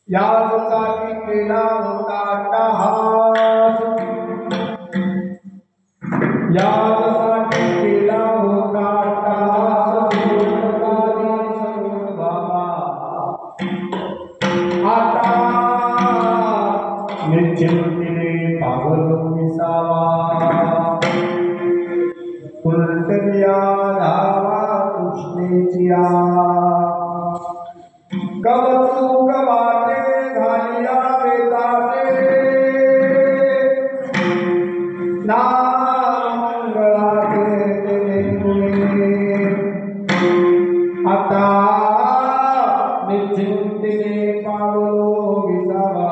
यासाठी केला होता अट्टहास, यासाठी केला होता अट्टहास, बाबा आता निश्चिंतीने पावलो विसावा, उलटल्या धावा कृष्णेची कवचूक वाटे झालिया वेदाचे, नामंगळाचे आता निश्चिंतीने पावलो विसावा,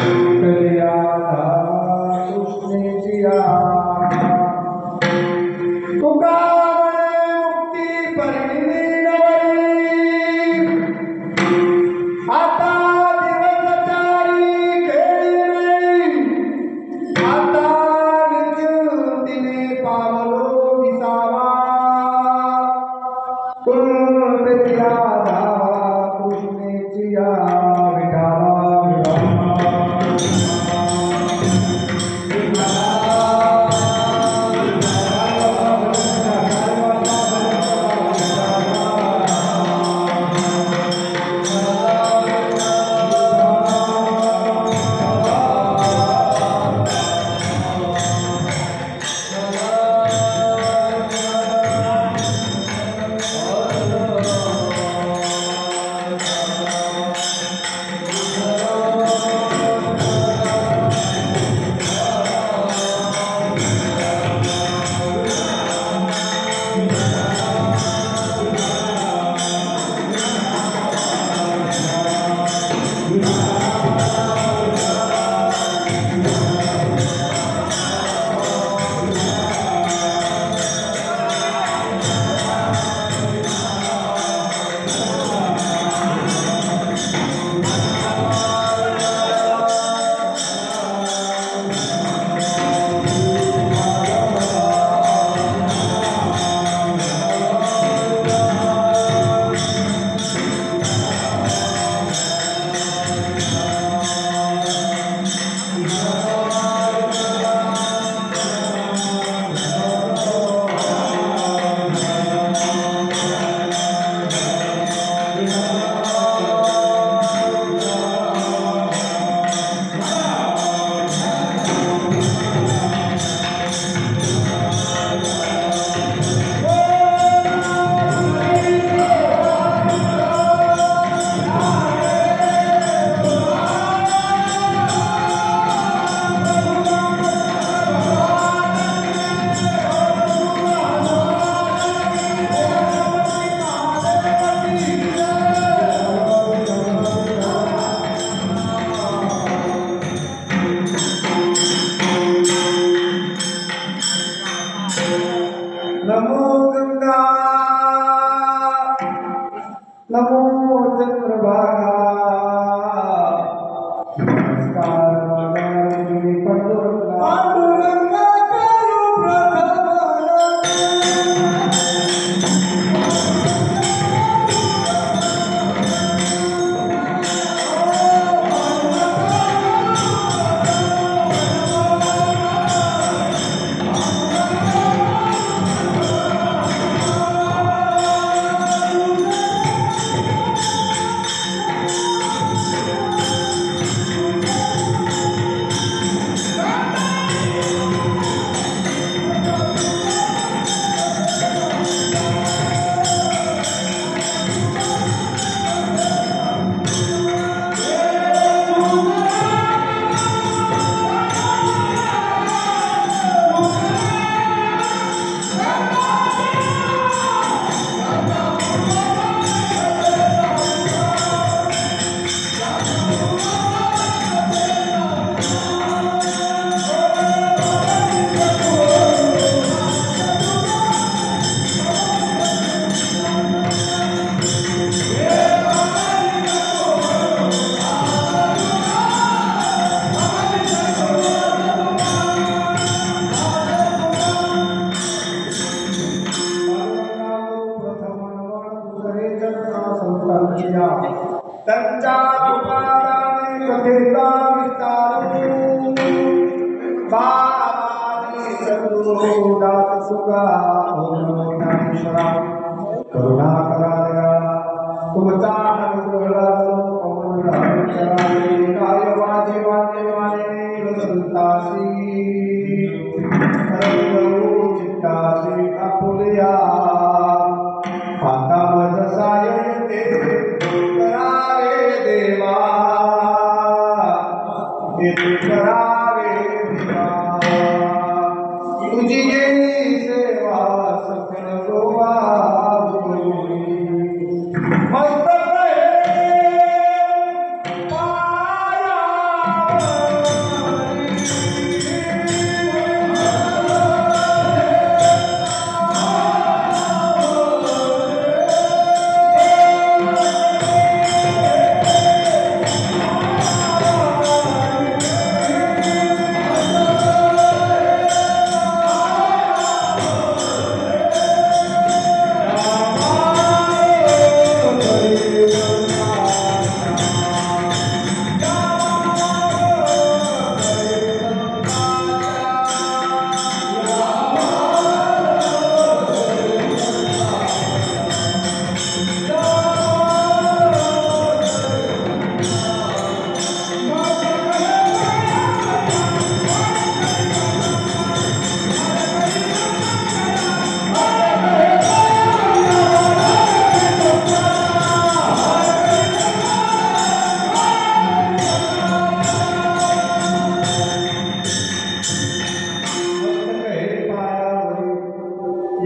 उलटल्या धावा कृष्णेची तुका त्यांच्या कृपादाने कथेचा विस्तारू बाबाजी सद्गुरू दास सुखा ओम नमो ज्ञानेश्वरा करुणा करा दया तुमचा अनुग्रह काय वाजे वाणे संतासी चित्तासी आपुलिया आता मज सायते करावे देवा करावे देवा तुझी गेली सेवा सकल गोवा मस्त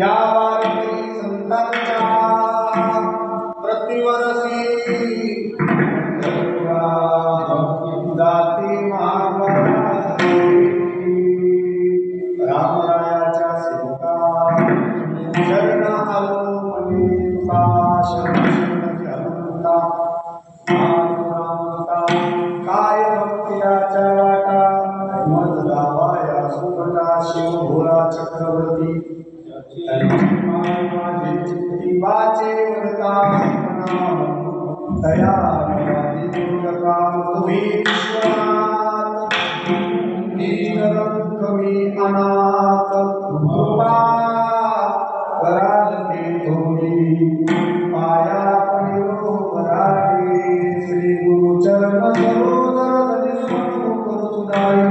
या वारकरी संतांच्या प्रतिवर्षी जाती महाराजांची रामरायाच्या सेवका शरण आलो मनीषा शरण हनुमंता काय भक्तियाच्या वाटा मत दावाया सुभटा शिव भोला चक्रवर्ती वाचे वरता दया तुम्ही विश्वनाथ कमी अनाथ कृपा कराल ते थोडी पाया पडिलो मराठी श्री गुरु चरण सरोदर करू सुदाई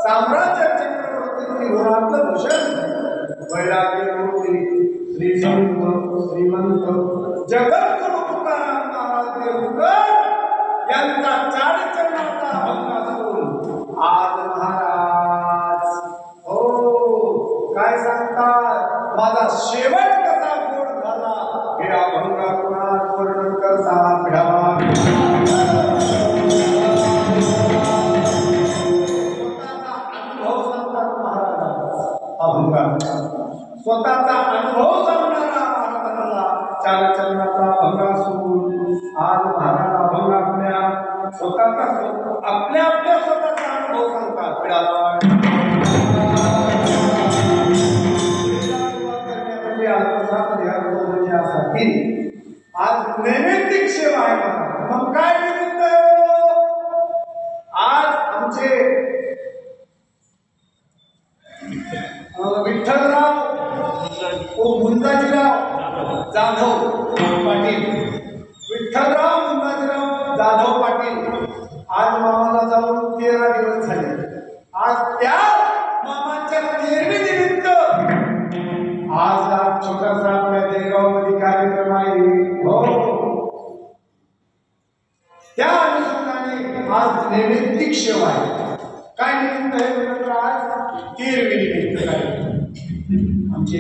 साम्राज्य चक्रवर्ती घोरातलं भूषण वैराग्य मूर्ती श्री संत श्रीमंत जगद्गुरु तुकाराम महाराज देवकर यांचा चारिचरणाचा भंग असून आज महाराज हो काय सांगतात माझा शेवट कसा गोड झाला हे अभंगातून वर्णन करतात स्वतःचा अनुभव सांगणारा महाराजांना चालचलनाचा भंग असून आज महाराज अभंग आपल्या स्वतःचा अनुभव सांगतात आज नैमित्तिक सेवा आहे मग काय निमित्त आज आमचे विठ्ठलराव ओ मुंजाजीराव जाधव पाटील विठ्ठलराव मुंजाजीराव जाधव पाटील आज मामाला जाऊन 13 दिवस झाले। आज त्या मामाच्या 13वी निमित्त आज छोटासा आपल्या देगावमध्ये कार्यक्रम आहे हो त्या अनुषंगाने आज नैमित्तिक सेवा आहे। काय निमित्त आहे म्हणजे आज 13वी निमित्त आहे। आमचे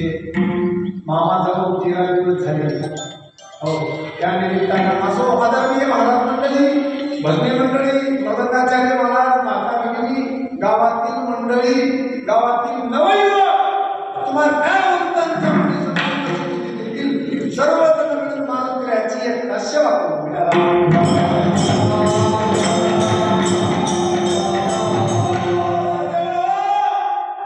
मामा जाऊन 13 दिवस झाले हो त्या निमित्तानं असो आदरणीय महाराज मंडळी, भजनी मंडळी, मदनाचार्य महाराज, माता भगिनी, गावातील मंडळी, गावातील नवयुवक, तुम्हाला काय सर्वजण मिळून मानकऱ्याची एक सेवा करून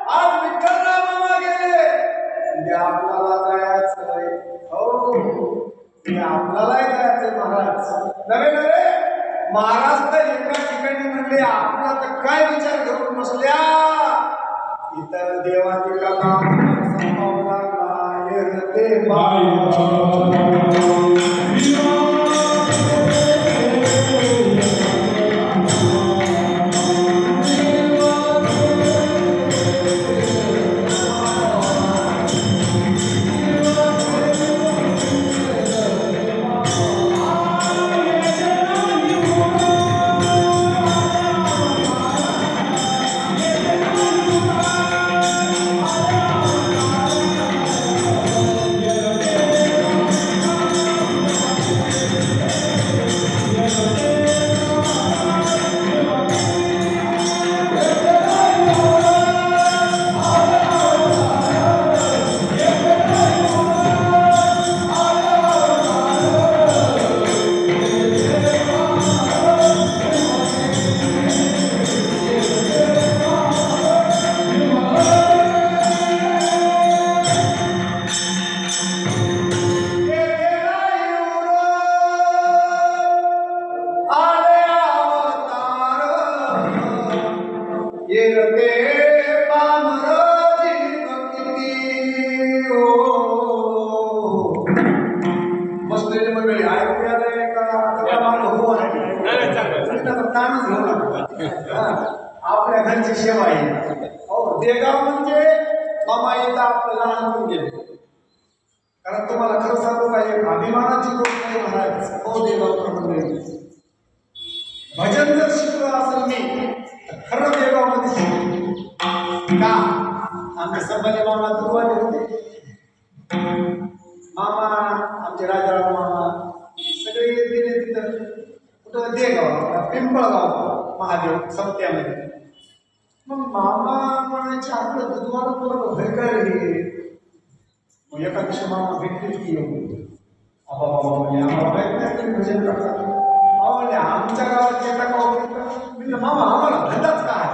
आज विठ्ठलराव मामा गेले, आपल्याला जायचंय. हो, आपल्यालाही जायचंय महाराज. नवे नवे महाराज तर एका ठिकाणी म्हणले, आपला तर काय विचार करून बसल्या, इतर देवातील संभाव लागला येते आपल्या घरची सेवा आहे. हो, देगाव म्हणजे मामा येतं आपल्याला आणून गेले. कारण तुम्हाला खरं सांगू काय, अभिमानाची गोष्ट नाही म्हणायचं. हो देगाव म्हणजे भजन जर शिकलो असेल मी तर खरं देगावमध्ये शिकलो. का आमचे संभाजी मामा दुर्वाले होते, मामा आमचे राजाराम मामा सगळे गेले तिथं कुठं देगाव, पिंपळगाव महादेव सत्यामध्ये. मग मामा म्हणायचे आपलं दुधवाला बरोबर भय काय रे. मग एका दिवशी मामा भेटलेच की येऊन बाबा म्हणजे आम्हाला माहीत नाही तरी भजन करतात. मामाने आमच्या गावात येता का म्हणजे मामा आम्हाला धंदाच काय,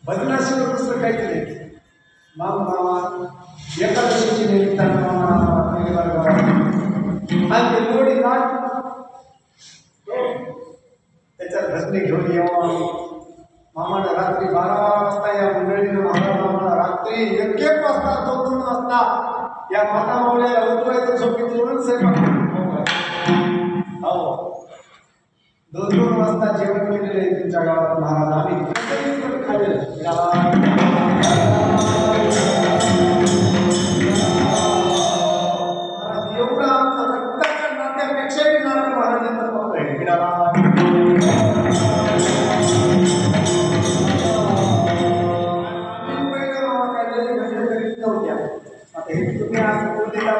भजनाशिवाय दुसरं काहीच नाही. मामा एकादशीची निमित्तानं मामा आणि ते लोडी नाट त्याच्यात भजने घेऊन यावं. मामाला रात्री 12 वाजता या मंडळीनं मामाला रात्री 1-1 वाजता 2-2 वाजता या माता मावळ्याला उठवायचं झोपेतून स्वयंपाक. हो, 2-2 वाजता जेवण केलेलं आहे तुमच्या गावात महाराज. आम्ही खाल्लेलं एवढं आमचं रक्ताच्या नात्यापेक्षाही नातं महाराजांना बघतोय. तुम्ही आज बोललेला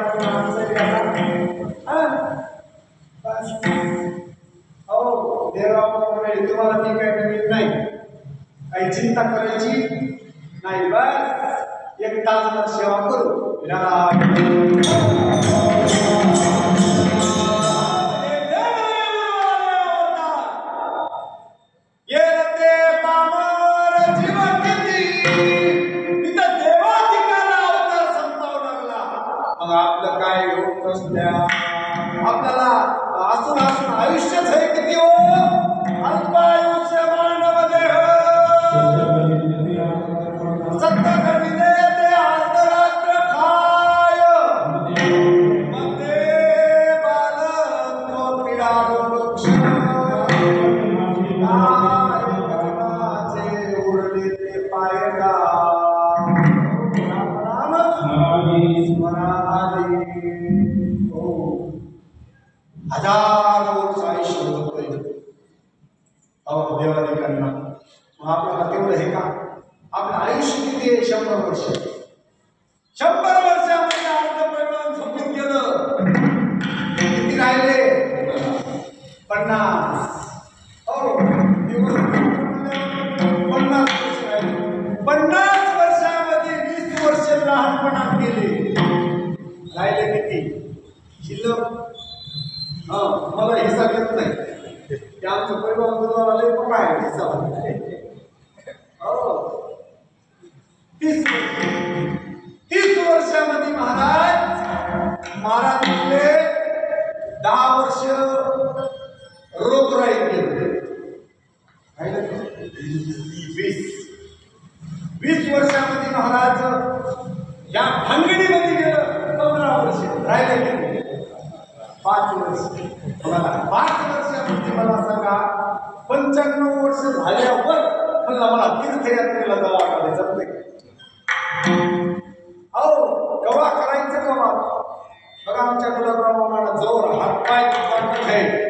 हो देवराव तुम्हाला मी काय नवीन नाही, काही चिंता करायची नाही. बस 1 तासभर सेवा करू. आपलं काय होत असल्या आपल्याला असून असून आयुष्यच आहे किती हो. अल्पायुष्य मानव देह सत्ता करीने ते अर्धरात्र खाय मध्ये बालक तो पिडालो वृक्ष उरले ते पायगा हजारो वर्ष आयुष्य होतोय. अहो देवादेवांना मग आपल्याला तेवढं हे का. आपलं आयुष्य किती आहे? 100 वर्ष. 100 वर्षामध्ये अर्ध प्रमाण झोपून गेलं किती 50 हो दिवस 50 वर्ष राहिले. 50 वर्षामध्ये 20 वर्ष लहानपणात गेले. राहिले किती शिल्लक? मला हिसाब येत नाही. ते आमचं परिवार आले पण काय हिसाब. हो 30 वर्षामध्ये महाराज म्हणले 10 वर्ष रोगराई गेले. 20 वर्षामध्ये महाराज या भानगडीमध्ये गेलं. 15 वर्ष राहिले गेले. 5 वर्ष. मला 5 वर्षामध्ये मला सांगा 95 वर्ष झाल्यावर मला तीर्थयात्रेला जावं वाटायला जमते. अहो कवा करायचं कवा? बघा आमच्या गुलाबराव मामाला जोर हातपाय आहे.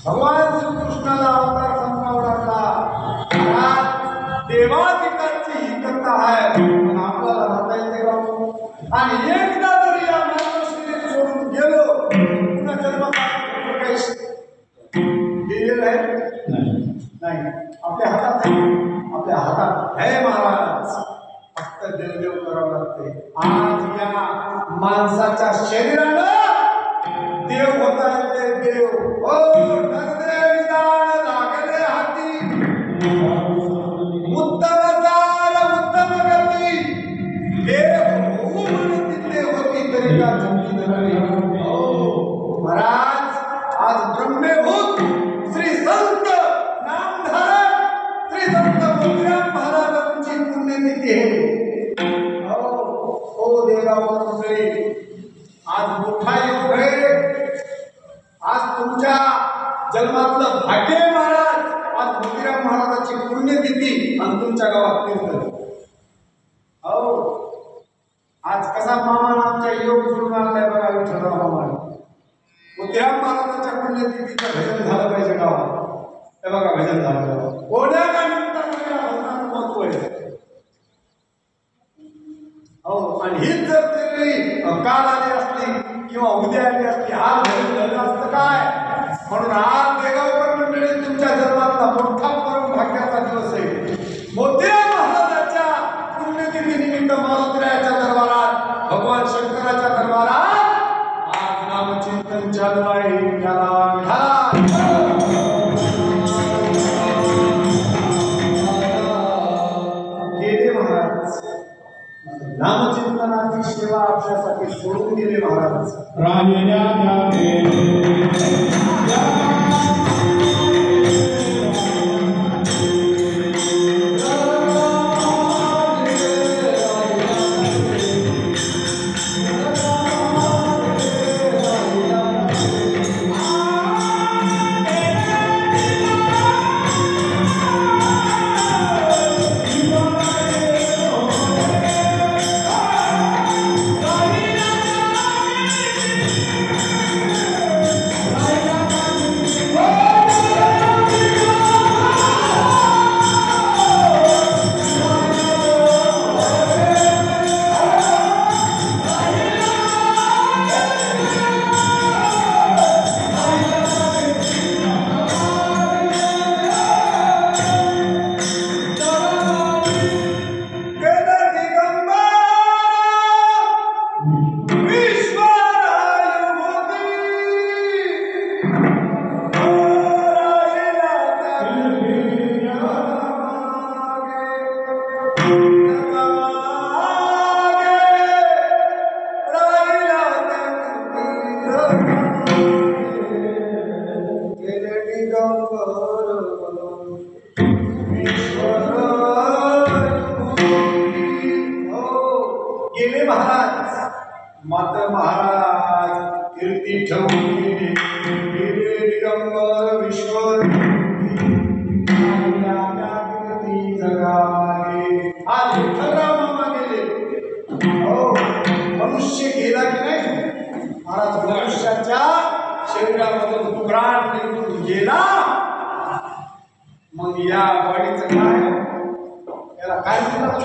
भगवान श्रीकृष्णाला अवतार संपवावा लागला. देवाधिकाची ही कथा आहे. आपल्याला राहता येते का? आणि एकदा जर या मानव शरीर सोडून गेलो पुन्हा जन्मात गेलेलं आहे नाही. आपल्या हातात आपल्या हातात हे महाराज फक्त देवदेव करावं लागते. आज या माणसाच्या शरीरानं देव होता येते. देव ओ नरदे विधान लागले हाती उत्तम सार उत्तम गती देव होऊ म्हणून होती तरी का चुकी धरावी. महाराज आज ब्रह्म जन्मातलं भाग्य आहे महाराज. आज मोतीराम महाराजांची पुण्यतिथी आणि तुमच्या गावात कीर्तन. हो, आज कसा मामा आमच्या योग जुळून आणलाय बघा विठ्ठलराव मामा. मोतीराम महाराजांच्या पुण्यतिथीचं भजन झालं पाहिजे गावात. हे बघा भजन झालं. कोण्या का भजनाचं महत्व आहे. हो, आणि हीच जर तरी काल आली असली किंवा उद्या आली असली, आज भजन झालं असतं काय. म्हणून आज देगावकर मंडळी तुमच्या जन्मातला मोठा परम भाग्याचा दिवस आहे. मोतीराम महाराजांच्या पुण्यतिथी निमित्त मारुतीरायाच्या दरबारात, भगवान शंकराच्या दरबारात आज नामचिंतन चालू आहे. गेले महाराज, नामचिंतनाची सेवा आपल्यासाठी सोडून गेले महाराज. गेले महाराज. माता महाराज कीर्ती ठेवून गेले दिगंबर विश्वर जगाले. आज विठ्ठलराव मामा गेले. हो, मनुष्य गेला की नाही महाराज. मनुष्याच्या शरीरामधून प्राण निघून गेला, मग या बॉडीचं काय, याला काय म्हणतात,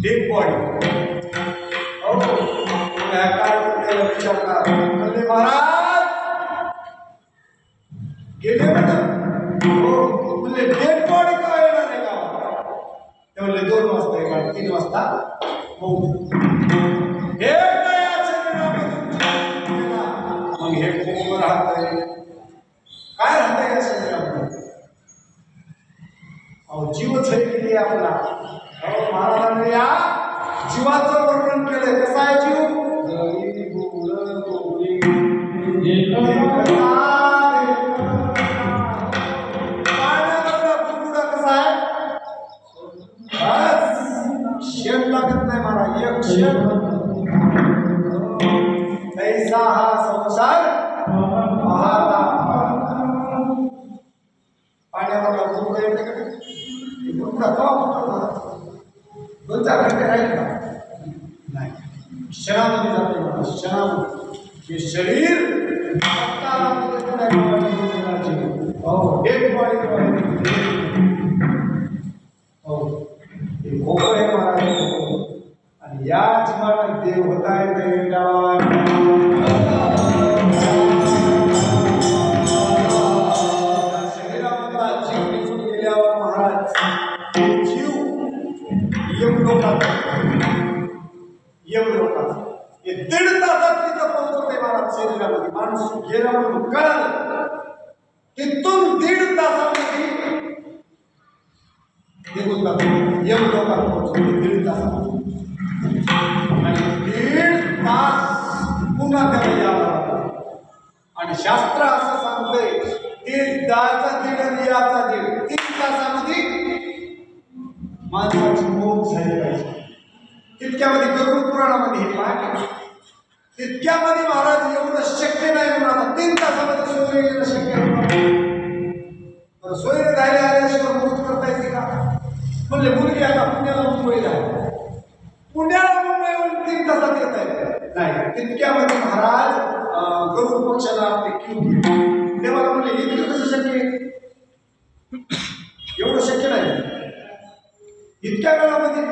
डेड बॉडी. हो, काय विचारतात म्हणजे महाराज गेले म्हणतात. हो, म्हणजे डेड बॉडी का येणार आहे का. ते म्हणले 2 वाजता येणार, 3 वाजता. हो, हे मग हे खूप राहतंय. काय राहतंय या शरीरामध्ये. अहो, जीवच आहे किती आपला. हो, महाराजांनी या जीवाचं वर्णन केलंय. कसा आहे जीव. पाण्याला कसा आहे. शेण लागत नाही महाराज. एक शेण ऐसा हा संसार महाता. पाण्याला बुडबुडा येते का. बुडबुडा कवा 2-4 घंटे राहील का नाही. क्षणामध्ये जाते मला. क्षणामध्ये हे शरीर डेड बॉडी. हो, हे भोग आहे महाराज. आणि या जीवाला देव होता आहे. शरीरामधला जीव निघून गेल्यावर महाराज जीव यमलोकात हे 1.5 तासात तिथं पोहोचते महाराज. शरीरामध्ये माणूस गेला म्हणून कळलं. तिथून 1.5 तासामध्ये निघून जातो. यमलोकात पोहोचते 1.5 तासामध्ये. आणि 1.5 तास पुन्हा त्याला यावं. आणि शास्त्र असं सांगतंय ते दाचा 1.5 आणि याचा 1.5 3 तासामध्ये माणसाची मोक्ष झाली पाहिजे. तितक्यामध्ये गरुड पुराणामध्ये हे पाहिजे. तितक्यामध्ये महाराज एवढं शक्य नाही म्हणून आता 3 तासामध्ये सूर्य येणं शक्य आहे. एवढं शक्य नाही. इतक्या वेळामध्ये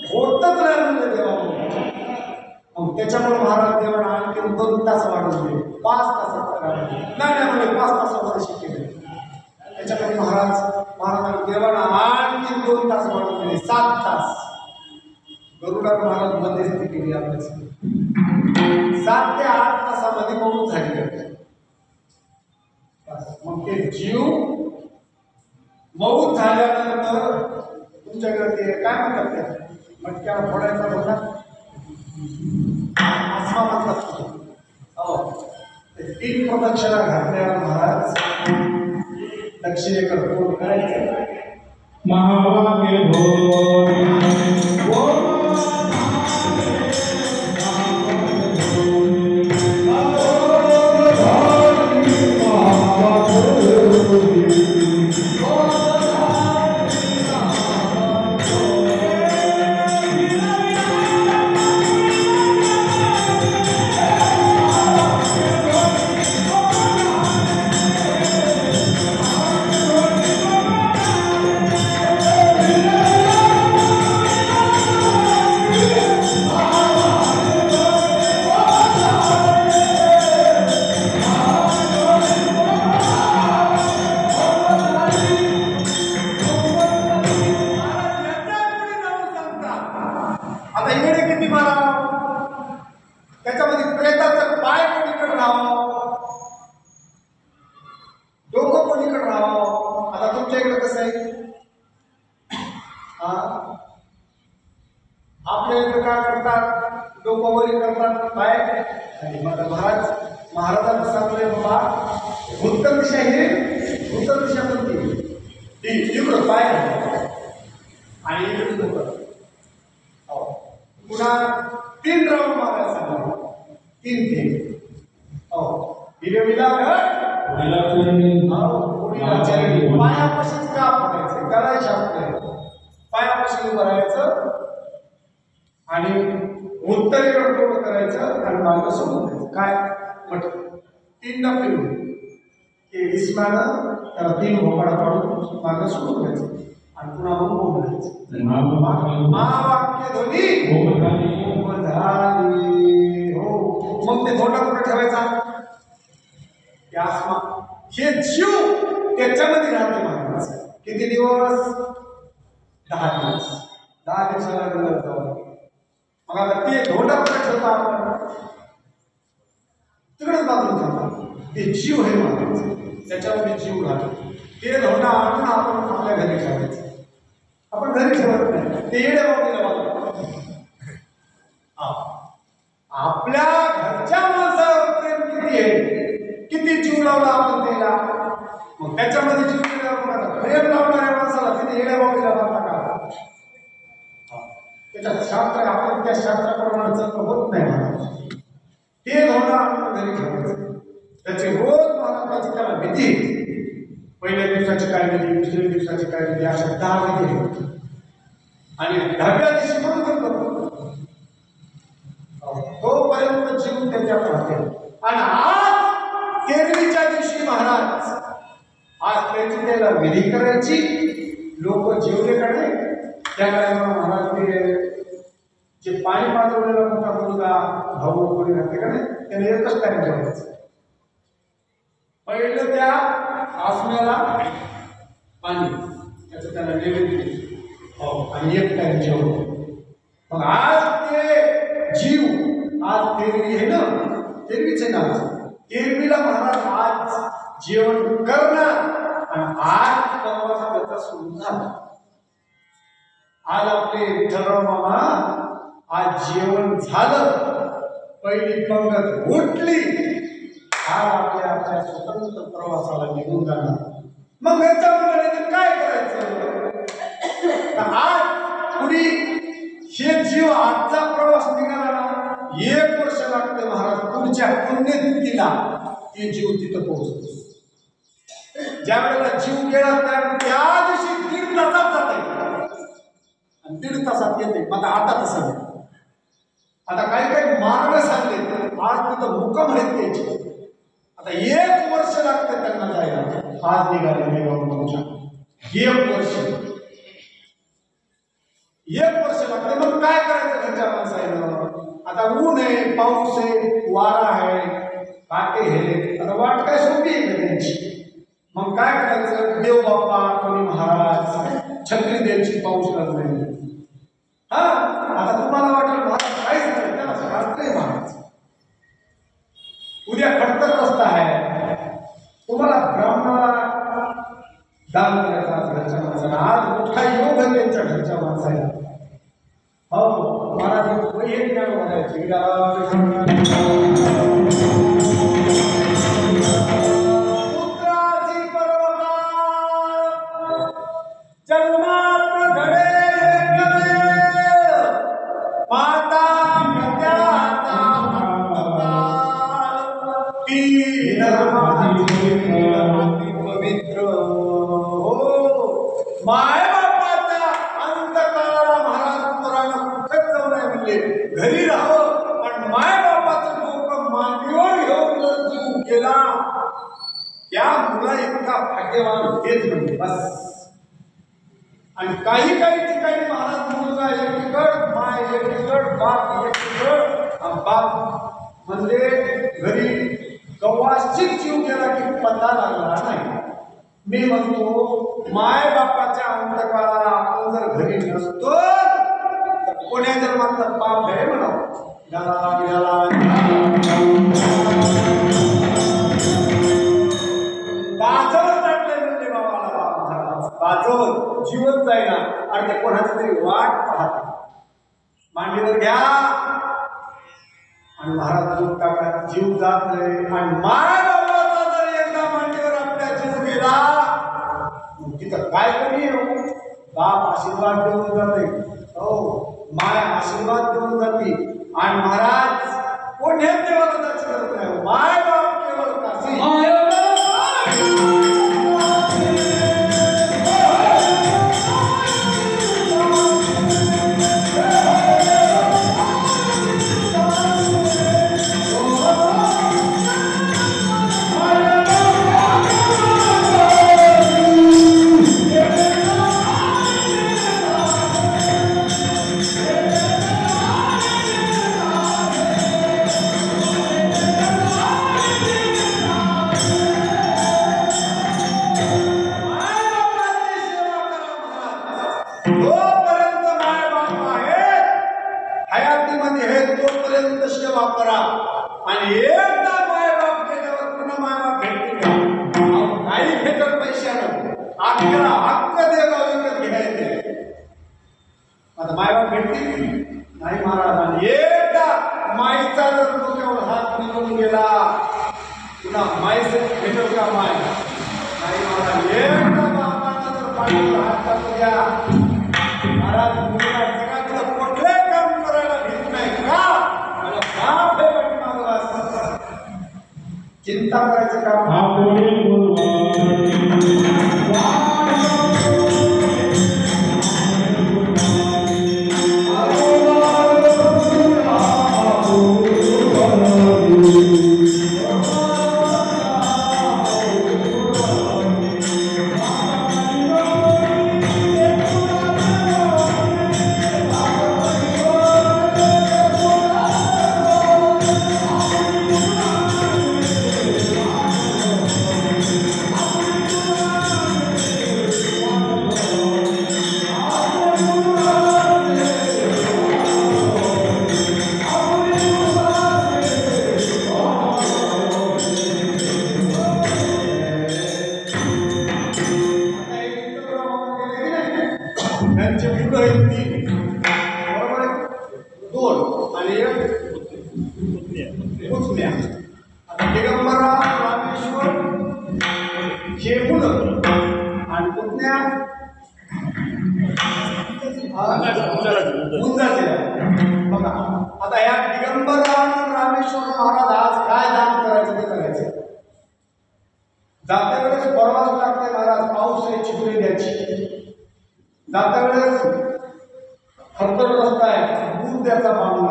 होतच नाही म्हणजे देवामध्ये. मग त्याच्यामुळे महाराज देवाला आणखी 2 तास वाढवले, 5 तासात नाही म्हणजे 5 तासावर शक्य नाही. त्याच्यामध्ये महाराज देवाला आणखी 2 तास वाढवले, 7 तास. गरुडा महाराज मध्यस्थी केली आपल्यासाठी. 7 ते 8 तासामध्ये मौत झाली. मग ते जीव मौत झाल्यानंतर तुमच्याकडे ते काय म्हणतात, ते मटक्याला फोडायचा होता असा म्हणतात. हो, ते 3 प्रदक्षिणा घातल्यावर महाराज दक्षिणेकडे तोंड करायचं. महावाक्य त्याच्यामध्ये प्रेताचं पाय कोणीकडे राहावं, डोकं कोणीकडे राहावं. आता तुमच्या इकडे कसं आहे, आपल्या इकडे काय करतात, डोकं वरी करतात, पाय. आणि मग महाराजांना सांगले बाबा, उत्तर दिशा ही उत्तर दिशा कोणती, इकडं पाय आणि इकडे डोकं. पुन्हा 3 राऊंड मारायला सांगा, 3 थेंब. हिरवीला पायापाशीच का पडायचं, करायचं आपलं पायापाशी उभं राहायचं आणि उत्तरेकडे तोड करायचं आणि मागं सोडून द्यायचं. काय म्हटलं, 3दा फिरून की इस्मानं त्याला 3 भोपाळा पाडून मागं सोडून द्यायचं आणि पुन्हा मग बोलायचं. महावाक्य ध्वनी हो. मग ते थोडा कुठे ठेवायचा, हे जीव त्याच्यामध्ये राहते महाराज. किती दिवस, 10 दिवस. 10 दिवसाला जाऊ. मग आता ते धोंडा कुठे ठेवता आपण, तिकडेच बाजून ठेवता. ते जीव हे महाराज, त्याच्यामध्ये जीव राहतो. ते धोंडा आणून आपण आपल्या घरी ठेवायचं. आपण घरी ठेवत नाही, ते येड्या बाबतीला बाजू. आपल्या घरच्या माणसावर प्रेम किती आहे, किती जीव लावला आपण त्याला. मग त्याच्यामध्ये जीव प्रेम लावणाऱ्या माणसाला तिथे येड्या बाबतीला बांधता का. त्याच्यात शास्त्र, आपण त्या शास्त्राप्रमाणे जन्म होत नाही महाराज. ते धोंडा आपण घरी ठेवायचं. त्याचे रोज महाराजाची त्याला भीती. पहिल्या दिवसाची काय विधी, दुसऱ्या दिवसाची काय विधी, अशा 10 विधी आहेत. आणि 10व्या दिवशी म्हणून करतो तोपर्यंत जीव त्याच्यात राहते. आणि आज 13वीच्या दिवशी महाराज, आज त्याची त्याला विधी करायची. लोक जेवले का नाही, त्या टायमाला महाराज ते जे पाणी पाजवलेला मोठा मुलगा भाऊ कोणी राहते का नाही, त्याने एकच टाइम जेवायचं. पहिलं त्या आसम्याला पाणी, त्याचं त्याला नैवेद्य आणि एक टाइम जेवण. मग आज ते जीव, आज 13वी आहे ना, 13वीच आहे ना, 13वीला महाराज आज जेवण करणार. आणि आज प्रवास त्याचा सुरू झाला. आज आपले विठ्ठलराव मामा आज जेवण झालं, पहिली पंगत उठली, आज आपल्या स्वतंत्र प्रवासाला निघून जाणार. मग घरच्या मंडळीने काय करायचं, आज पुढे हे जीव आजचा प्रवास निघाला ना, 1 वर्ष लागते महाराज. पुढच्या पुण्यतिथीला ते जीव तिथं पोहोचतो. ज्या वेळेला जीव गेला त्या दिवशी 1.5 तासात जाते आणि 1.5 तासात येते. मग आता तसं नाही. आता काही काही मार्ग सांगले, आज तिथं मुक्काम आहेत त्याचे. आता 1 वर्ष लागतं त्यांना जायला. आज निघाले देगावून तुमच्या 1 वर्ष लागते. मग काय करायचं घरच्या माणसानं? आता ऊन आहे, पाऊस आहे, वारा आहे, काटे हे, आता वाट काय सोपी आहे का त्यांची? मग काय करायचं? देव बाप्पा कोणी महाराज छत्री द्यायची पाऊस लागले. हा आता तुम्हाला वाटेल महाराज काहीच नाही, त्याला शास्त्रीय महाराज उद्या खडतर रस्ता आहे, तुम्हाला ब्राह्मणाला दान करायचा घरच्या माणसाला. आज मोठा योग आहे त्यांच्या घरच्या माणसाला. हो महाराज वही ज्ञान म्हणायचे पुत्राची पर्वता जन्मात घडे माता पित्याचा ती धर्माची पवित्र. हो माय बापाच्या अंतकाळाला महाराज पुराण कुठंच जाऊ नये म्हणले, घरी राहावं. पण माय बापाचं डोकं मांडीवर घेऊन जर जीव गेला त्या मुला इतका भाग्यवान तेच म्हणजे बस. आणि काही ठिकाणी महाराज मुलगा एकीकड, माय एकीकड, बाप एकीकड. बाप म्हणजे घरी गवाशिक जीव गेला की पत्ता लागला नाही. मी म्हणतो माय बापाच्या अंतकाळाला आपण जर घरी नसतो तर कोण्या जन्मातला पाप आहे म्हणा. बाजवर टाकले म्हणजे बाबाला महाराज, बाजवर जीवन जाईना आणि ते कोणाची तरी वाट पाहते. मांडीवर घ्या आणि महाराज जीव टाका, जीव जात नाही. आणि माय बाबाचा जर एकदा मांडीवर आपल्या जीव गेला तिथं काय कमी हो? बाप आशीर्वाद देऊन जाते, हो माय आशीर्वाद देऊन जाते. आणि महाराज कोणत्या देवाला जायची गरज नाही, माय बाप केवळ काशी. जोपर्यंत माय बाप आहेत, हयातीमध्ये हे तोपर्यंत सेवा करा. आणि एकदा माय बाप गेल्यावर पुन्हा माय बाप भेटतील का? काही भेटत पैशानं, आपल्याला हक्क देगाव विकत घ्यायचे. आता माय बाप भेटतील नाही महाराज. आणि एकदा माईचा जर डोक्यावर हात निघून गेला पुन्हा माईच भेटल का? माय नाही महाराज. एकदा बापाचा जर पाठीवर हात टाकू द्या महाराज, मुलगा जगातलं कुठले काम करायला भीत नाही का? मला बाप आहे पाठीमागं, चिंता करायचं काम. त्यांचे मुलं आहेत 3 बरोबर आहे, 2 आणि 1 पुतण्या. आता दिगंबरराव रामेश्वर हे मुलं आणि पुतण्या मुंजाचे. बघा आता या दिगंबरराव रामेश्वर महाराज आज काय दान करायचं ते करायचं. जात्या वेळेस परवाच लागते महाराज, पाऊस आहे चिपळी द्यायची. जाता वेळेस खडतर रस्ता आहे, दूध द्यायचा मागून.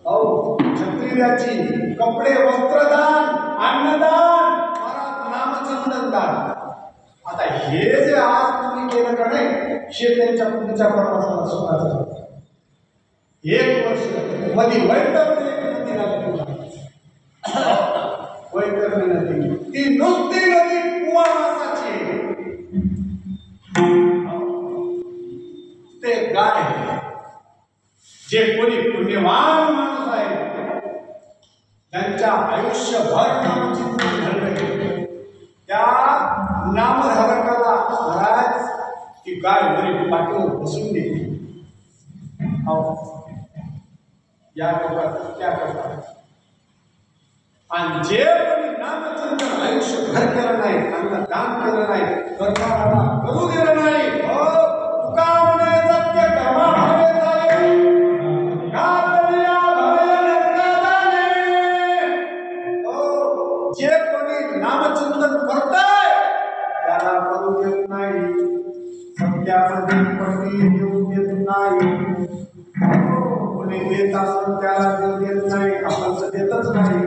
हो छत्री दिव्याची, कपडे वस्त्रदान, अन्नदान, महाराज नामचंदन दान. आता हे जे आज तुम्ही केलं का नाही, हे त्यांच्या पुढच्या प्रवासाला सुखाचं. 1 वर्ष मध्ये वैतरणी नदी, ती नुसती नदी कुवासाची. ते गाय जे कोणी पुण्यवान माणूस आहे त्यांच्या आयुष्यभर नामचिंतन घडले, त्या नामधारकाला महाराज ती गाय वरील पाठीवर बसून देते. या करतात त्या करतात. आणि जे कोणी नामचिंतन आयुष्यभर केलं नाही, त्यांना दान केलं नाही, कर्माला करू दिलं नाही, तुका म्हणे सत्य कर्मा भावे झाले, जे कोणी नामचिंतन करताय त्याला करू देत नाही, सत्यामध्ये पडली देऊ देत नाही. कोणी देत असेल त्याला देऊ देत नाही, आपण तर देतच नाही.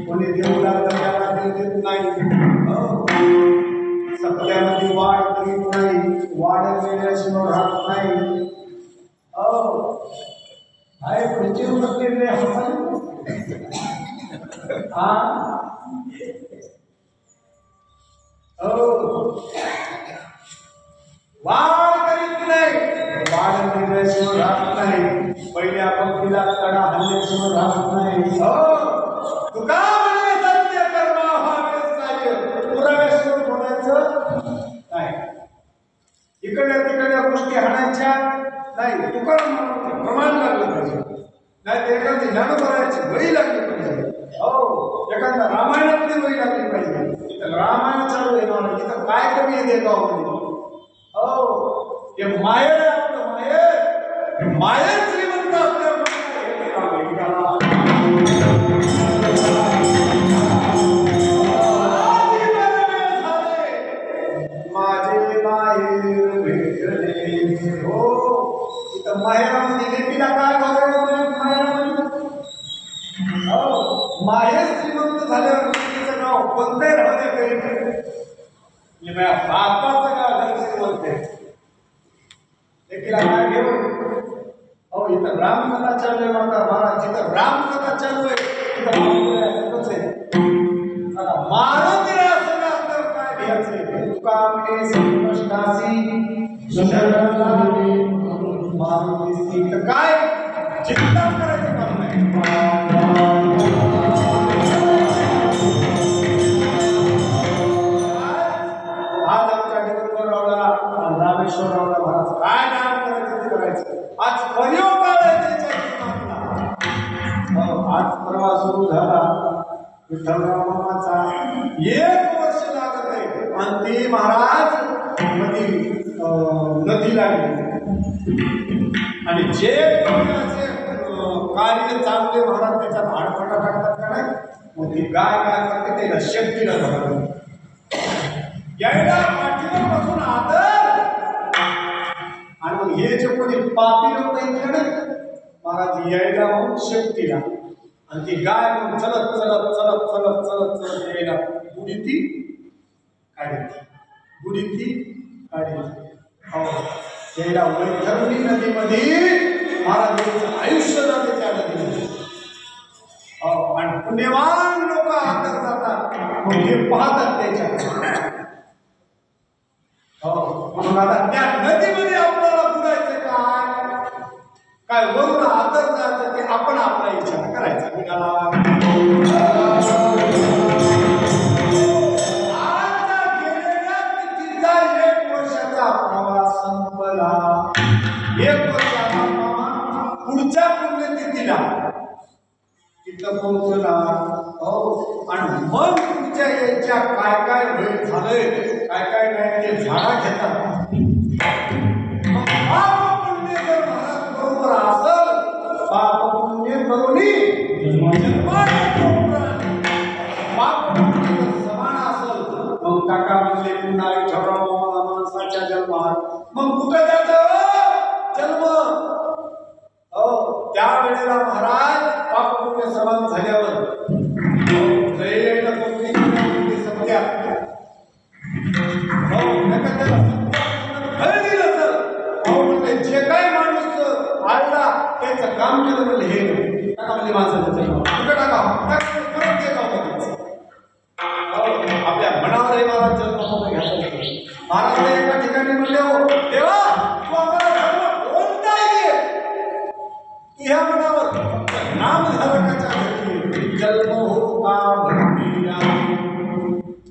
कोणी देऊ लागलं त्याला देऊ देत नाही. सत्यामध्ये वाढ करीत नाही, वाढ केल्याशिवाय राहत नाही. आहे पुढची बसलेले वाढ करीत नाही, वाढ केल्याशिवाय राहत नाही. पहिल्या पंक्तीला कडा हल्ल्याशिवाय राहत नाही. तुका म्हणे सत्य कर्मा भावे साय, पुराव्याशिवाय बोलायचं नाही. इकडल्या तिकडल्या गोष्टी हाणायच्या नाही. तुका प्रमाण लागलं पाहिजे, नाही एखादी ज्ञानोबराची वही लागली पाहिजे. एखादा रामायणातली वही लागली पाहिजे. इथं रामायण चालू आहे, इथं काय कमी आहे देगावमध्ये. हे मायर आहे आपलं, मायर. मायर श्रीमंत असल्यामुळे माझे मायर भेटले. हो इथं माहेरामध्ये लेकीला काय बघायला माहेरामध्ये. माहेर श्रीमंत झाल्यावर तिचं नाव कोणत्याही राहते काही बापाचं गाव घर श्रीमंत आहे. लेकीला काय घेऊन इथं रामकथा चालू आहे. माता महाराज जिथं रामकथा चालू आहे तिथं मारुतीला असं असल्यावर काय घ्यायचंय. तुका म्हणे संकष्टासी मारुती काय चिंता करायचं काम नाही. आज आमच्या डोंगरगावला रामेश्वररावला महाराज काय नाम करायचं ते करायचं. आज प्रयोग आलाय त्याच्या जीवनातला. आज परवा सुरू झाला विठ्ठलराव मामाचा 1 वर्ष लागत आहे. आणि ती महाराज नदी लागली. आणि जे कार्य चांगले महाराज त्याच्यात आडफटा टाकतात का नाही, मग ती गाय काय करते त्याला शक्तीला धरतात. यायला पाठीवर बसून आदर. आणि मग हे जे कोणी पापी लोक इथे ना महाराज यायला म्हणून शक्तीला. आणि ती गाय मग चलत चलत चलत चलत चलत चलत यायला बुडी ती काढली, बुडी ती काढली. यायला वैतरणी नदीमध्ये महाराजांचं आयुष्य जाते त्या नदीमध्ये. आणि पुण्यवान लोक आदर जातात, मग हे पाहतात त्याच्या. म्हणून आता त्या नदीमध्ये आपल्याला बुडायचं काय वरून आदर जायचं ते आपण आपला विचार करायचा. निघाला गेलेल्या तिचा 1 वर्षाचा प्रवास संपला. 1 वर्षाचा पुढच्या पुण्यतिथीला तिथं पोहोचला. आणि मग तुमच्या याच्या काय काय वेळ झालंय काय काय नाही ते झाडा घेतात. पाप पुण्य जर महाराज बरोबर असल, पाप पुण्य करूनी पाप पुण्य जर समान असल, मग काका म्हणले पुन्हा ठरवा माणसाच्या जन्मात मग कुठं जायचं जन्म. त्यावेळेला महाराज पाप पुण्य समान एखाद्याला फळ दिलं तर अहो म्हणले जे काय माणूस आडला त्याचं काम केलं म्हणले हे टाका म्हणले माणसाचं जन्म कुठं टाका परत दे आपल्या मनावरही महाराज जन्म घ्यायचा महाराज एका ठिकाणी म्हणले हो देवा तू आम्हाला जन्म कोणताही दे ह्या मनावर नामधारकाच्या घरी जन्म हो का भक्ती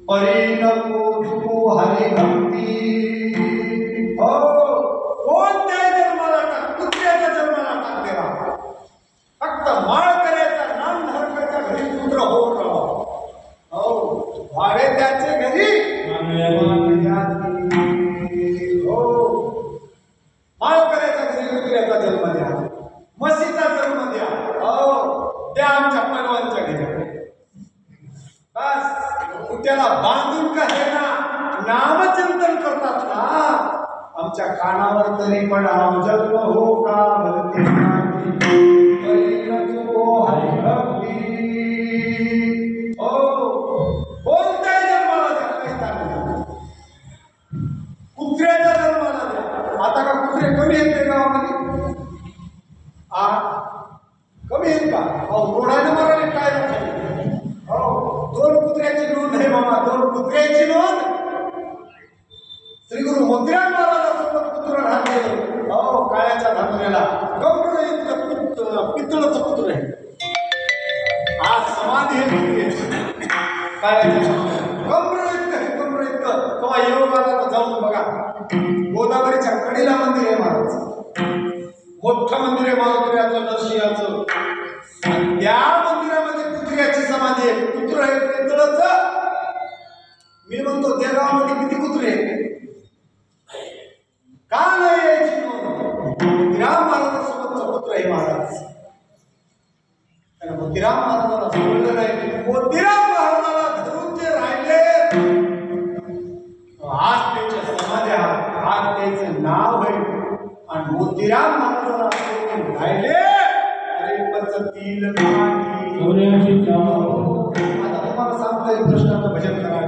परिणको हरी भक्ती हो कोणत्याही जन्माला टाक कुत्र्याच्या जन्माला टाक देवा फक्त माळ करायचा नामधारकाच्या घरी पुत्र होत राहा हो व्हावे त्याचे घरी हो माळ करायचा घरी कुत्र्याचा जन्म द्या म्हशीचा जन्म द्या हो त्या आमच्या पैलवानच्या घरी बस कुत्याला बांधून का हे ना नामचिंतन करतात ना आमच्या कानावर तरी पडा जन्म हो का भक्ती हरिभक्ती हो कोणत्याही जन्माला द्या काही ताकद कुत्र्याच्या जन्माला द्या आता का कुत्रे कमी आहेत ते गावामध्ये कमी आहेत का अहो रोडाने मारायला काय हो 2 कुत्र्याची नोंद आहे मामा 2 कुत्र्याची नोंद श्री गुरु मोतीराम महाराजांसोबत कुत्र राहते हो काळ्याच्या धातुऱ्याला गौर इतकं पितळचं कुत्र आहे आज समाधी हे कुत्रे काळ्याच्या गौर इतकं तेव्हा योगाला जाऊन बघा गोदावरीच्या कडीला मंदिर आहे महाराज मोठं मंदिर आहे मारुतीचं नरसिंहाचं त्या मंदिरामध्ये कुत्र्याची समाधी आहे कुत्र आहे पितळचं मी म्हणतो देगावामध्ये किती कुत्रे का नाही यायची नोंद मोतीराम महाराजांसोबतचं पुत्र आहे महाराज त्याला मोतीराम महाराजाला सोडलं नाही मोतीराम महाराजाला धरून जे राहिले आज त्याच्या समाध्या आज त्याचं नाव आहे आणि मोतीराम महाराजाला सोडून राहिले अरे पचतील आता तुम्हाला सांगतोय कृष्णाचं भजन करा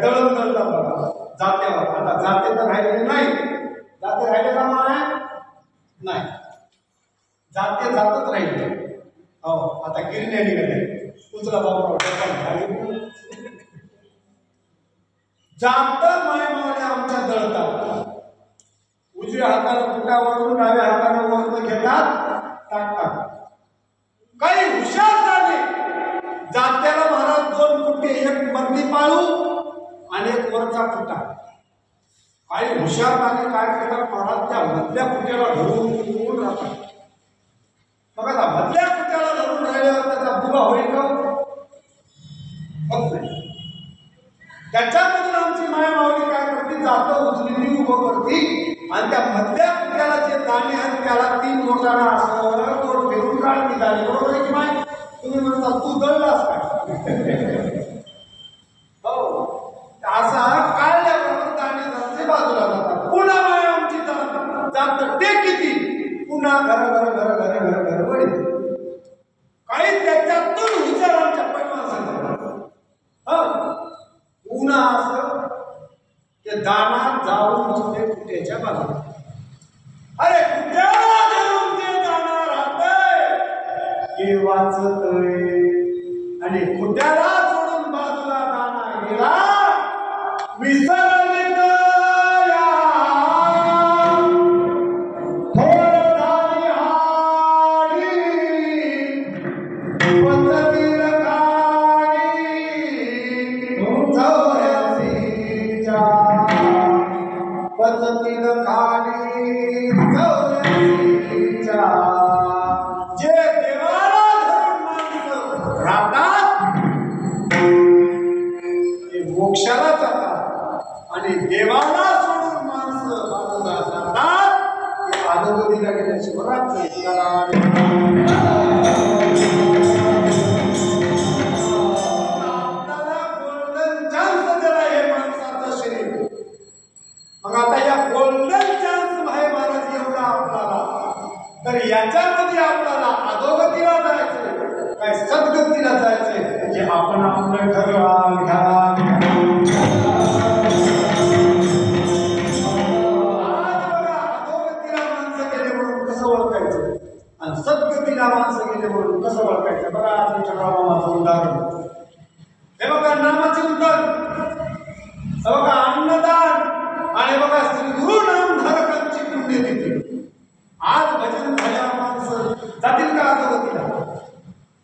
दळण दळतात बघा जात्यावर आता जाते तर राहिले नाही जाते राहिले का नाही जाते जातच राहिले हो आता गिरण्या निघाले उचला बाबा जात मायमावल्या आमच्या दळतात उजव्या हाताला कुटा वाढून डाव्या हाताला वर्ण घेतात टाकतात काही हुशार झाले जात्याला महाराज 2 कुटे एक मधली पाळू आणि एक वरचा कुटा काही हुशार झाले काय करतात महाराज त्या मधल्या कुट्याला धरून राहतात मग आता मधल्या कुट्याला धरून राहिल्यावर त्याचा बुगा होईल का होत नाही त्याच्यामधून आमची माय माऊली काय करते जातं उचली उभं करते आणि त्या मधल्या कुट्याला जे दाणे आहेत त्याला 3 बोटांना असं बोट फिरून काढते दाणे बरोबर आहे की माय तुम्ही म्हणता तू दळलास काय हो असा काढल्याबरोबर दाणे जाते बाजूला जातात पुन्हा माय आमची जात ते किती पुन्हा घर वडी काही त्याच्यातून विचार आमच्या पैलवान पुन्हा असं ते दाना जाऊन बसते कुट्याच्या बाजूला अरे कुट्याला धरून ते दाना राहतंय ते वाचतय आणि कुट्याला सोडून बाजूला दाना गेला विसरली पचतील खाली जे देवाला धरून माणसं राहतात ते मोक्षाला जातात आणि देवाला सोडून माणसं बाजूला जातात ते अधोगतीला गेल्याशिवाय म्हणून कसं ओळखायचं बघा तुमच्या नामाचं उदाहरण हे बघा नामाचे उदाहरण हे बघा अन्नदान आणि बघा श्री गुरु नामधारकांची पुण्यतिथी आज भजन झाल्यावर माणसं जातील का अधोगतीला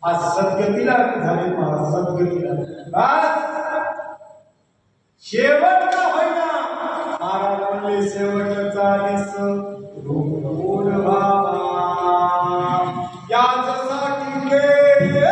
आज सद्गतीला झाले महाराज सद्गतीला आज शेवट का होईना महाराज म्हणले शेवटचा दिस रूप भावा याच्यासाठी केले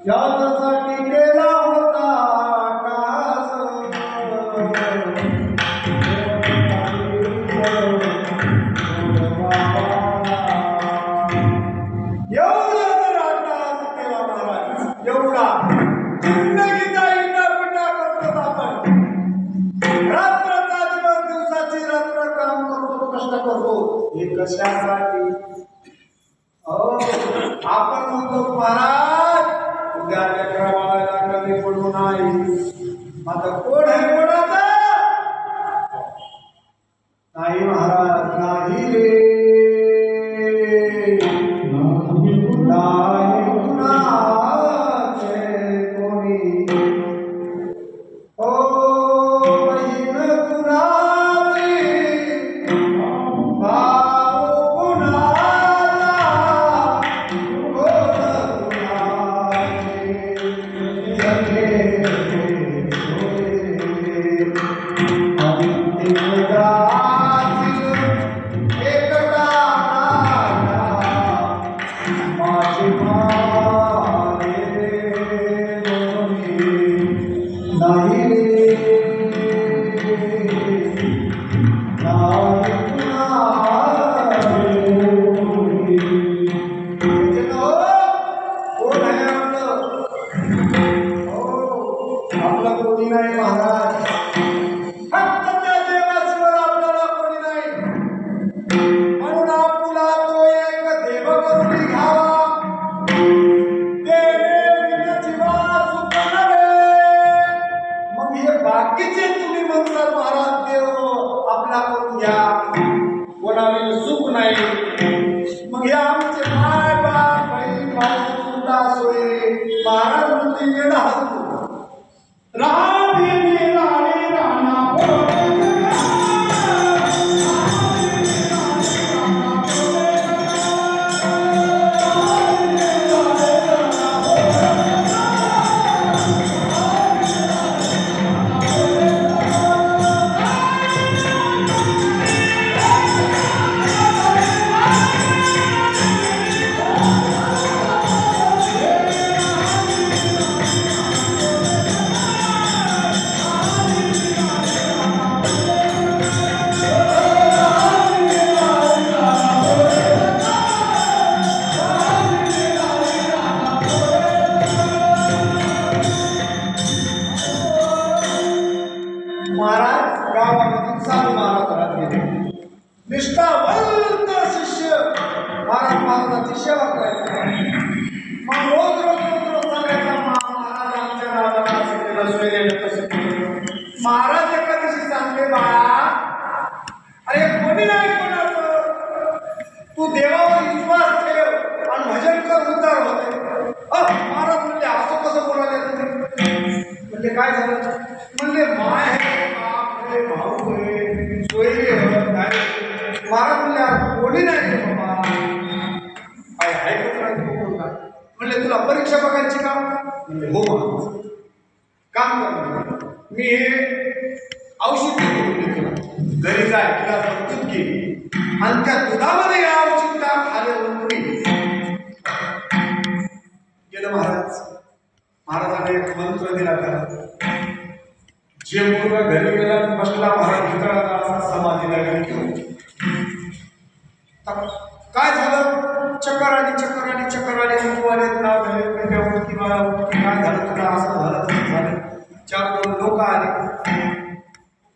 याच्यासाठी केला होता कास एवढा जर अट्टाहास केला महाराज एवढा जिंदगीचा इटापिटा करतो आपण रात्रचा दिवस दिवसाची रात्र काम करतो कष्ट करतो हे कशासाठी आपण म्हणतो महाराज उद्या लेकरा बाळाला कमी पडू नाही आता कोण आहे कोणाचा नाही महाराज नाही रे नाही कुणाचे कोणी ओ बहीण कुणाची भाऊ कुणाचा कोण कुणाचे सगळे आदित्य महाराजांची सेवा करायची. मग रोज रोज रोज रोज सांगायचा महाराज आमच्या नावाला असं केलं, सोयरेनं तसं केलं. महाराज एका दिवशी सांगते बाळा, अरे कोणी नाही कोणाचं, तू देवावर विश्वास ठेव आणि भजन कर, उद्धार होते. महाराज म्हणले असं कसं बोलायला तुम्ही? म्हणजे काय झालं? म्हणले माय आहे, बाप आहे, भाऊ आहे, सोयरे आहे. महाराज म्हणले कोणी नाही रे बाबा, काय ऐकत नाही तू बोलला. म्हणले तुला परीक्षा बघायची का? म्हणजे हो महाराज. काम कर, मी हे औषध देतो, घरी जाय तुला दूध घे आणि त्या दुधामध्ये या औषध खाल्यावर गेलं महाराज. महाराजाने एक मंत्र दिला त्याला. जे मुलगा घरी गेला बसला महाराज भितळाला असा समाधीला घेऊन. काय झालं? चक्कर आली नाव झाले किंवा काय झालं तुला, असं झालं तसं झालं. 4-2 लोक आले.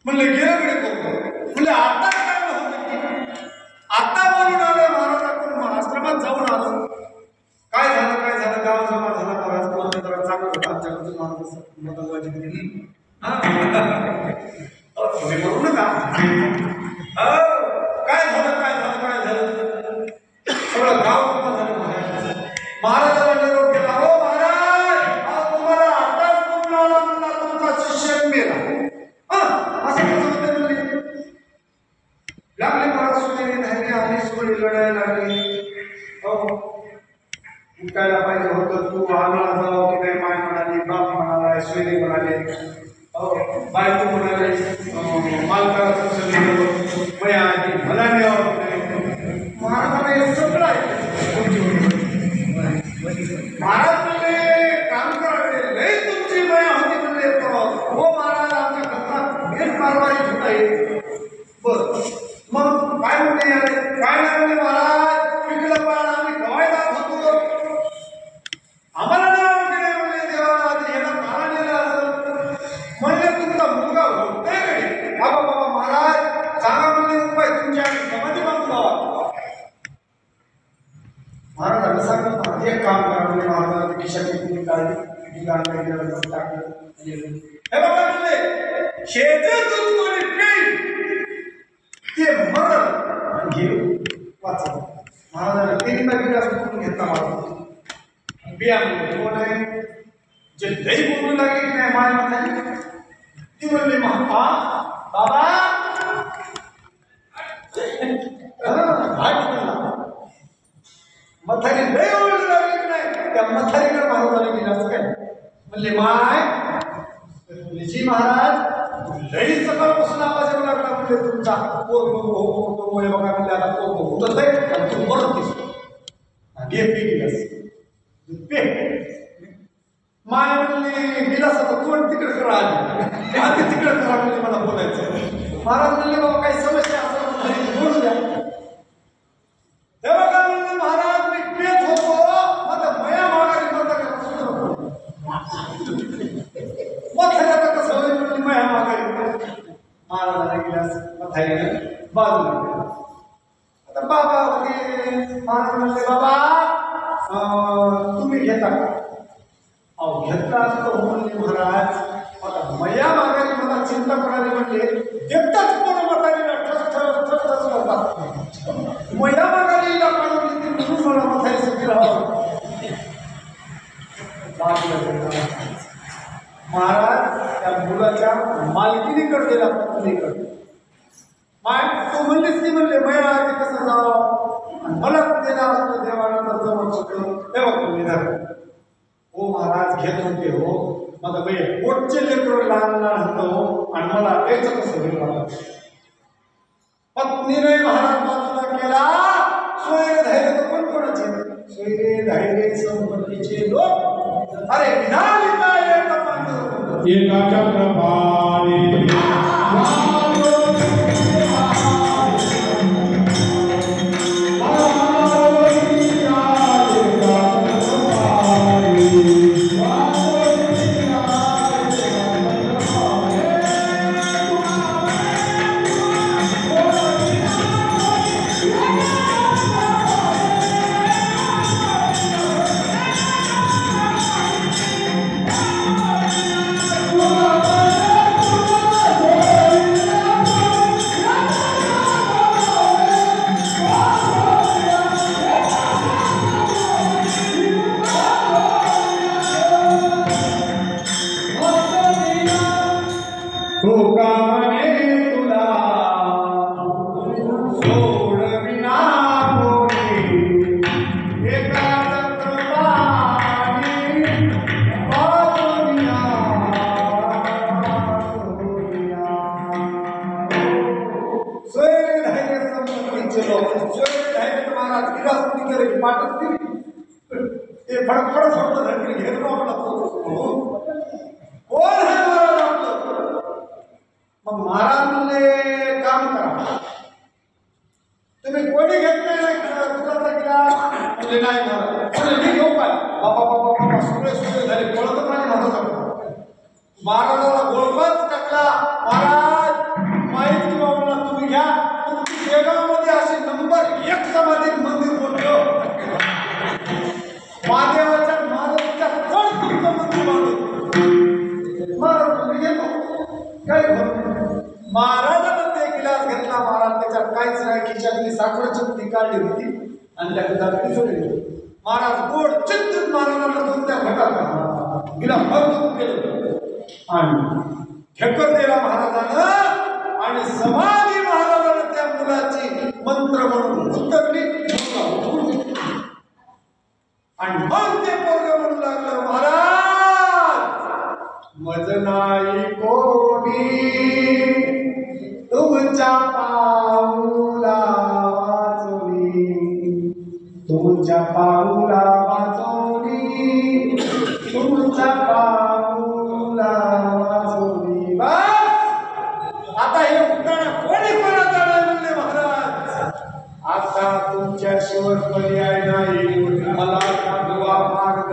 म्हणले गेलं कडे करतो. म्हणले आता काय होतं? आता बोलून आलं महाराजांकडून, आश्रमात जाऊन आलो. काय झालं गाव जमा झाला महाराज. जरा चांगलं होतं आमच्याकडचं महाराज मदलवाजी केली. तुम्ही करू नका. काय झालं सगळं गाव जमा झालं. महाराजाला निरोप केला. हो महाराज, तुम्हाला आताच बोलून आला म्हणला तुमचा शिष्य मेला. असं कसं होतं म्हणले. लागले महाराज सोयरे धायरे आले, सोयरे लढायला लागले. उठायला पाहिजे होतं, तू आम्हाला जाऊ की नाही? माय म्हणाली, बाप म्हणाला, सोयरे म्हणाले, बायको म्हणाले, मालकाचं सगळं मया आधी मला न्यावं. महाराजांना हे सगळं आहे. महाराज म्हणले काम करावे, लई तुमची मया होती म्हणले. हो महाराज, आमच्या घरात हेच कारवाई होत आहे. बर मग काय म्हणते याने? काय नाही म्हणले महाराज, पिकलं पाळ आम्ही गवाय जात होतो, आम्हाला नाव केले म्हणले देवाला, आधी ह्याला काळा नेला असं म्हणले. तुमचा मुलगा होतोय कडे. बाबा महाराज सांगा म्हणले उपाय, तुमच्या समाधी बांधून लावा. महाराजांना सांगत महाराज एक काम करा म्हणजे महाराजांनी खिशाची काढली, टाकलं. हे बाबा म्हणले शेते दूध कोणी पिईल ते मरण घे वाचा. महाराजांना 3 गिलास करून घेतला. महाराज बिया म्हणले कोण आहे? जे लई बोलू लागले की नाही माय माता, ती म्हणली बाबा मथारी लय ओळख लागली की नाही, त्या मथारीला महाराजांनी गिलास काय म्हणले माय जी महाराज लई सकाळपासून आवाज येऊ लागला. म्हणजे तुमचा पोर बघा म्हणजे आता पोर उठत आहे आणि तू मरत दिसतो. घे पी गिलास पे. माय म्हणले गिलासाचा तोंड तिकडे करा, आधी तिकडे करा म्हणजे मला बोलायचं. महाराज म्हणले बाबा काही समस्या असेल बोलू द्या. तेव्हा काय म्हणले महाराज मी पेत होतो, आता मया माघारी बंद करा सुरू मथाऱ्याचा कसं होईल म्हणली मया माघारी. महाराजांना गिलास मथारीने बाजूला केला. आता बाबा होते. महाराज म्हणले बाबा तुम्ही घेता का? अहो घेतला असतो म्हणले महाराज, आता मया माघारी मला चिंता करायला म्हणले एकटाच कोण मथारीला ठस करतात. मया माघारीला काढून म्हणून मला मथारी सुखी राहावं. महाराज त्या मुलाच्या मालकीनीकडे गेला, पत्नीकडे. माय तो म्हणलेच नाही म्हणले मया आधी कसं जावं, मला दिला असतं देवानंतर जवळ होतं तेव्हा कोणी झालं. हो महाराज घेत होते हो, मग पोटचे लेकर लहान लहान होतो आणि मला यायचं कसं होईल. पत्नीने महाराज बाजूला केला. सोयरे धैर्य तर कोण कोणाचे? सोयरे धैर्य संपत्तीचे लोक. अरे विधानिका एकाच्या प्रभाने केलं की पाठच दिली ते फडफड फडफड धरतील घेतो आपला कोण आहे महाराज आपलं. मग महाराज म्हणले काम करा तुम्ही कोणी घेतले नाही दुधाचा गिलास म्हणजे नाही महाराज म्हणजे मी घेऊ काय बाबा बाबा बाबा सुरे सुरे झाले गोळतच नाही नव्हतं महाराजाला गोळपच टाकला. महाराज माहीत किंवा मला तुम्ही घ्या तुमची शेगावमध्ये असे नंबर 1 समाधी मंदिर बोलतो महादेवाच्या महाराजांच्या चढ तुमचं मंदिर बांधून महाराज तुम्ही घेतो काय महाराजानं ते गिलास घेतला. महाराज त्याच्यात काहीच नाही खिशातली साखरेची पुडी काढली होती आणि त्या दुधात मिसळली. महाराज गोड चिंतित महाराजांना दुसऱ्या घटात गिलास भरून केलं आणि ठेकर दिला महाराजानं आणि समाधी महाराजानं त्या मुलाची मंत्र म्हणून उतरली आणि मग ते पोरग म्हणू लागलं महाराज मज नाही कोणी तुमच्या पाऊला वाचोनी तुमच्या पाऊला वाचोनी तुमच्या पाऊला वाचोनी. बस आता हे उठाणं कोणी कोणाचा नाही म्हणले महाराज. आता तुमच्याशिवाय पर्याय नाही मला दाखवा मार्ग.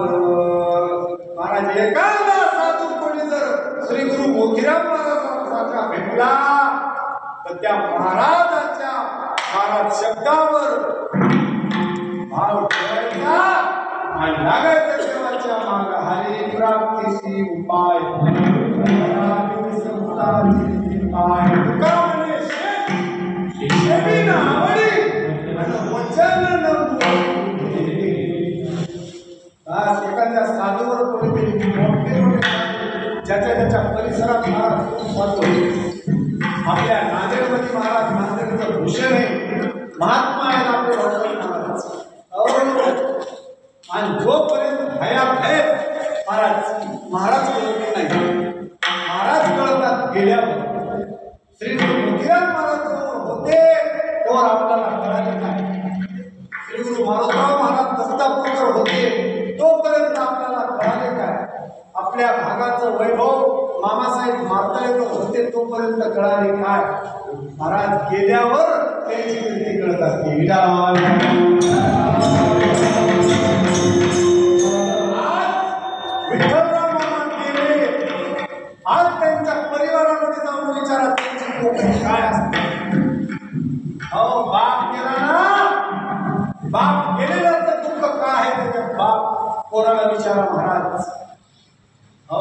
महाराज एखादा साधू कोणी जर श्री गुरु मोतीराम महाराजांसारखा भेटला तर त्या महाराजाच्या महाराज शब्दावर भाव ठेवायचा आणि लागायचं देवाच्या माग हरी प्राप्तीची उपाय एखाद्या साधूवर कोणीतरी ज्याच्या त्याच्या परिसरात महाराज आपल्या नांदेडमध्ये महाराज नांदेडचं भूषण आहे महात्मा आहेत आपले महाराज आणि जोपर्यंत हयात आहेत महाराज कळत नाही. महाराज कळतात गेल्यावर श्री गुरु मोतीराम महाराज होते तोवर आपल्याला कळाले नाही. श्री गुरु मारुतराव महाराज दत्तापूरकर होते तोपर्यंत आपल्याला कळाले काय. आपल्या भागाचं वैभव मामासाहेब मार्तळेकर होते तोपर्यंत कळाले काय. महाराज गेल्यावर त्यांची कीर्ती कळत असते. विठ्ठलराव मामा गेले आज त्यांच्या परिवारामध्ये जाऊन विचारा त्यांची काय असते. अहो बाप गेला ना बाप गेलेल्याचं दुःख काय आहे त्याच्या बाप पोराला विचारा महाराज. हो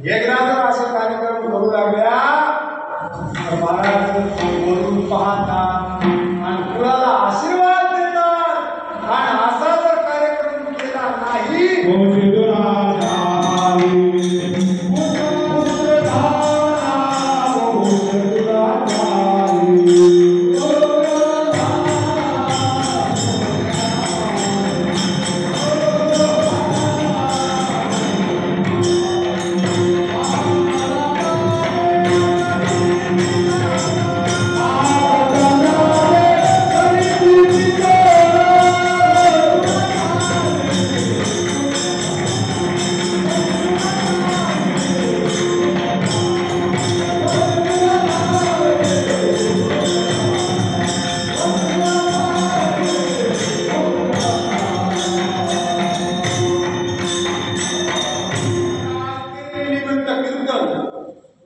एकदा जर असे कार्यक्रम करू लागल्या तर महाराज वरून पाहतात आणि कुणाला आशीर्वाद देतात आणि असा जर कार्यक्रम केला नाही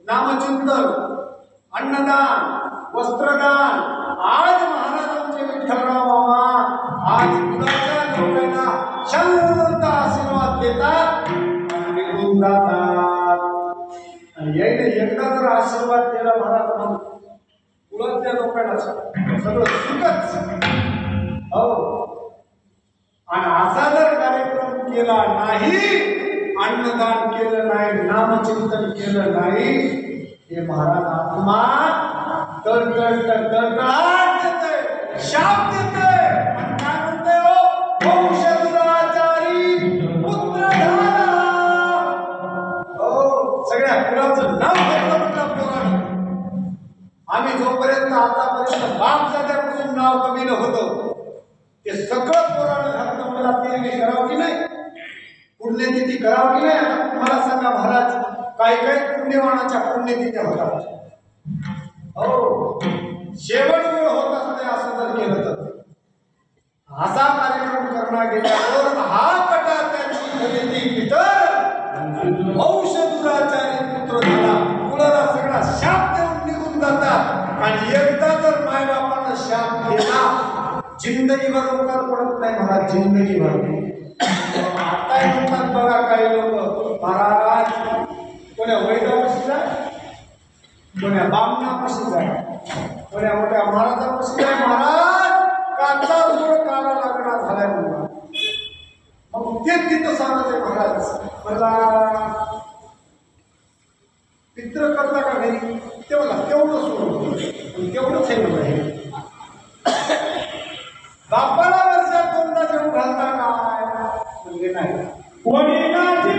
नामचिंतन अन्नदान वस्त्रदान आज महाराजांचे विठ्ठलराव मामा आज दुधाच्या लोकांना शांत आशीर्वाद देतात आणि निघून जातात. आणि याने एकदा जर आशीर्वाद दिला महाराज म्हणून कुळातल्या लोकांना सगळं सुखच. हो आणि असा जर कार्यक्रम केला नाही अन्नदान केलं नाही नामचिंतन केलं नाही हे महाराज आत्मा तळतळाट देते शाप देते. काय म्हणते हो वंशदुराचारी पुत्र झाला. हो सगळ्या कुळाचं नाव घेतलं म्हटलं पोरानं. आम्ही जोपर्यंत आतापर्यंत बाप जात्यापासून नाव कमी होतं सगळं पोरानं घातलं मला ते मी करावं की नाही, पुण्यतिथी करावं की नाही? आता मला सांगा महाराज, काही काही पुण्यवानाच्या पुण्यतिथ्या होतात. हो, शेवट वेळ होत असते असं जर केलं तर. असा कार्यक्रम करणार गेल्यावर हा कटा त्याची खरेदी पितर वंश दुराचारी पुत्र झाला, मुलाला सगळा शाप देऊन निघून जातात. आणि एकदा जर मायबापानं शाप दिला जिंदगीभर उपकार पडत नाही महाराज, जिंदगीभर. आता म्हणतात बघा काही लोक, महाराज कोण्या वैदापाशी जाय, कोण्या बामणापाशी जाय, कोण्या मोठ्या महाराजापाशी जाय, महाराज काचा जोड काला लागणार झालाय म्हणून. मग ते तिथं सांगत आहे महाराज, मला पित्र करता का घरी, तेवढं सोडून तेवढंच आहे म्हणजे बापाला वर्षात दोनदा जेवू घालता काय म्हणजे नाही. वडिलांची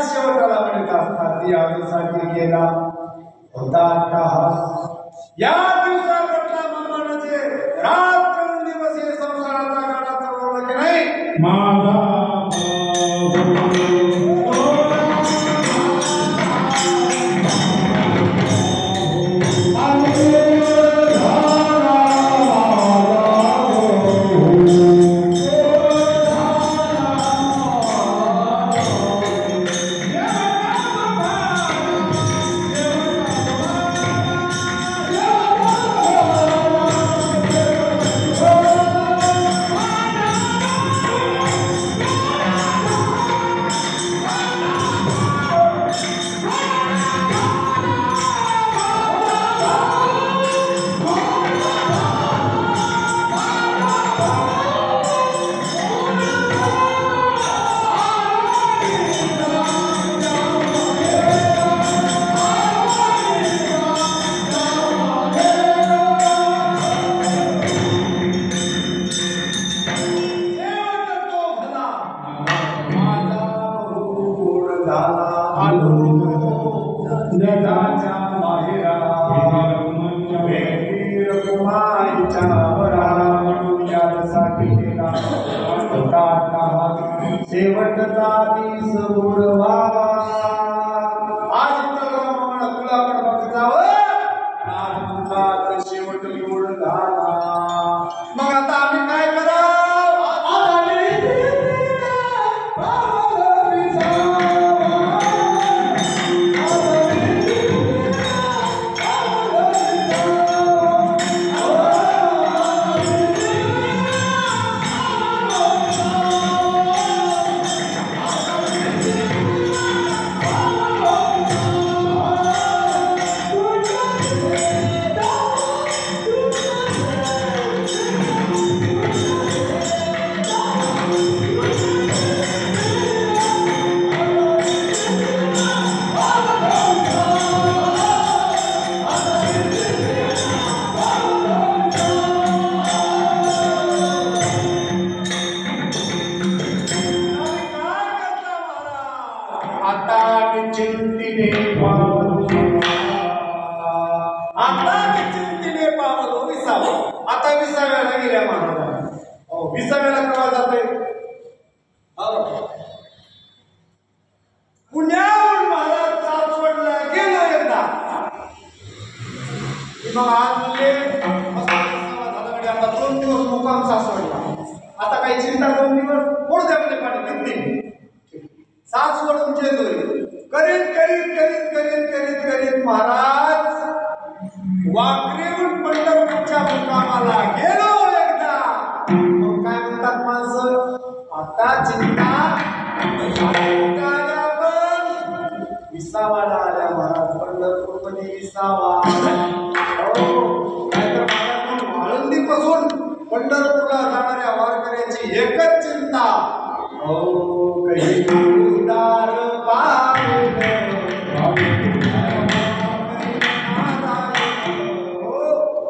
शेवटाला म्हणत असतात यासाठी गेला होता या दिवसापटला मामानं जे रात्रंदिवस हे संसाराचा गाडा चालवला की नाही माझा शेवटचा दिस बुडवा आज मला तुलाकडे बघावं आज म्हणतात शेवट गोड झाला. मग आता आम्ही काय करावं? आता 2 दिवस मुक्काम सासवडला. आता काही चिंता 2 दिवस पोट द्यामध्ये पाणी किती सासवडून जेजुरी करीत करीत करीत करीत करीत करीत महाराज वाकरीहून पंढरपूरच्या मुक्कामाला गेलो एकदा. मग काय म्हणतात माणसं, आता चिंता विसावाला आल्या महाराज. पंढरपूर मध्ये विसावा आळंदीपासून पंढरपूरला जाणाऱ्या वारकऱ्याची एकच चिंता, काही उदार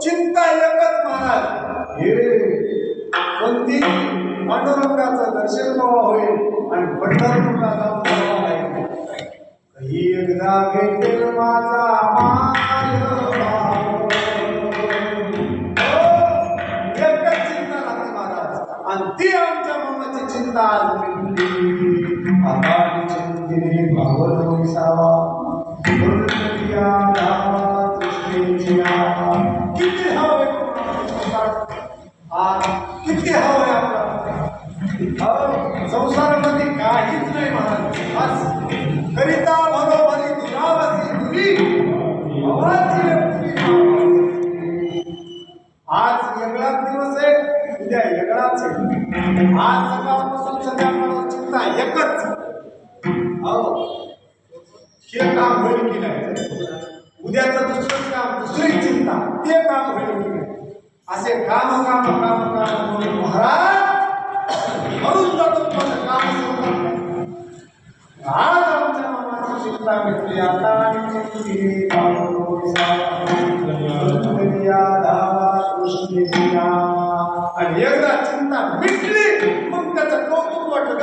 चिंता एकच महाराज, हे कोणती पांडुरंगाचं दर्शन केव्हा होईल आणि पंढरपूरला जाऊन केव्हा आहे. काही एकदा भेटेल माझा माय भाव, एकच चिंता राहते महाराज. आणि ती आमच्या मनाची चिंता आज मिटली. आता चिंतेने भावलो विसावा, किती हवंय किती हवंय आपल्याला संसारामध्ये काहीच नाही महाराज. बस करिता बरोबरी दुरावती दुरी आज वेगळाच दिवस आहे, उद्या वेगळाच आहे. आज सकाळपासून संध्याकाळ चिंता एकच, हे काम होईल की नाही, उद्याचं दुसरं काम दुसरी चिंता, ते काम होईल की नाही, असे काम काम काम काम म्हणून महाराज म्हणून जातो माझं काम सुरू. आज आमच्या मनाची चिंता मिटली. आता आणि एकदा चिंता मिटली मग त्याचं कौतुक वाटत.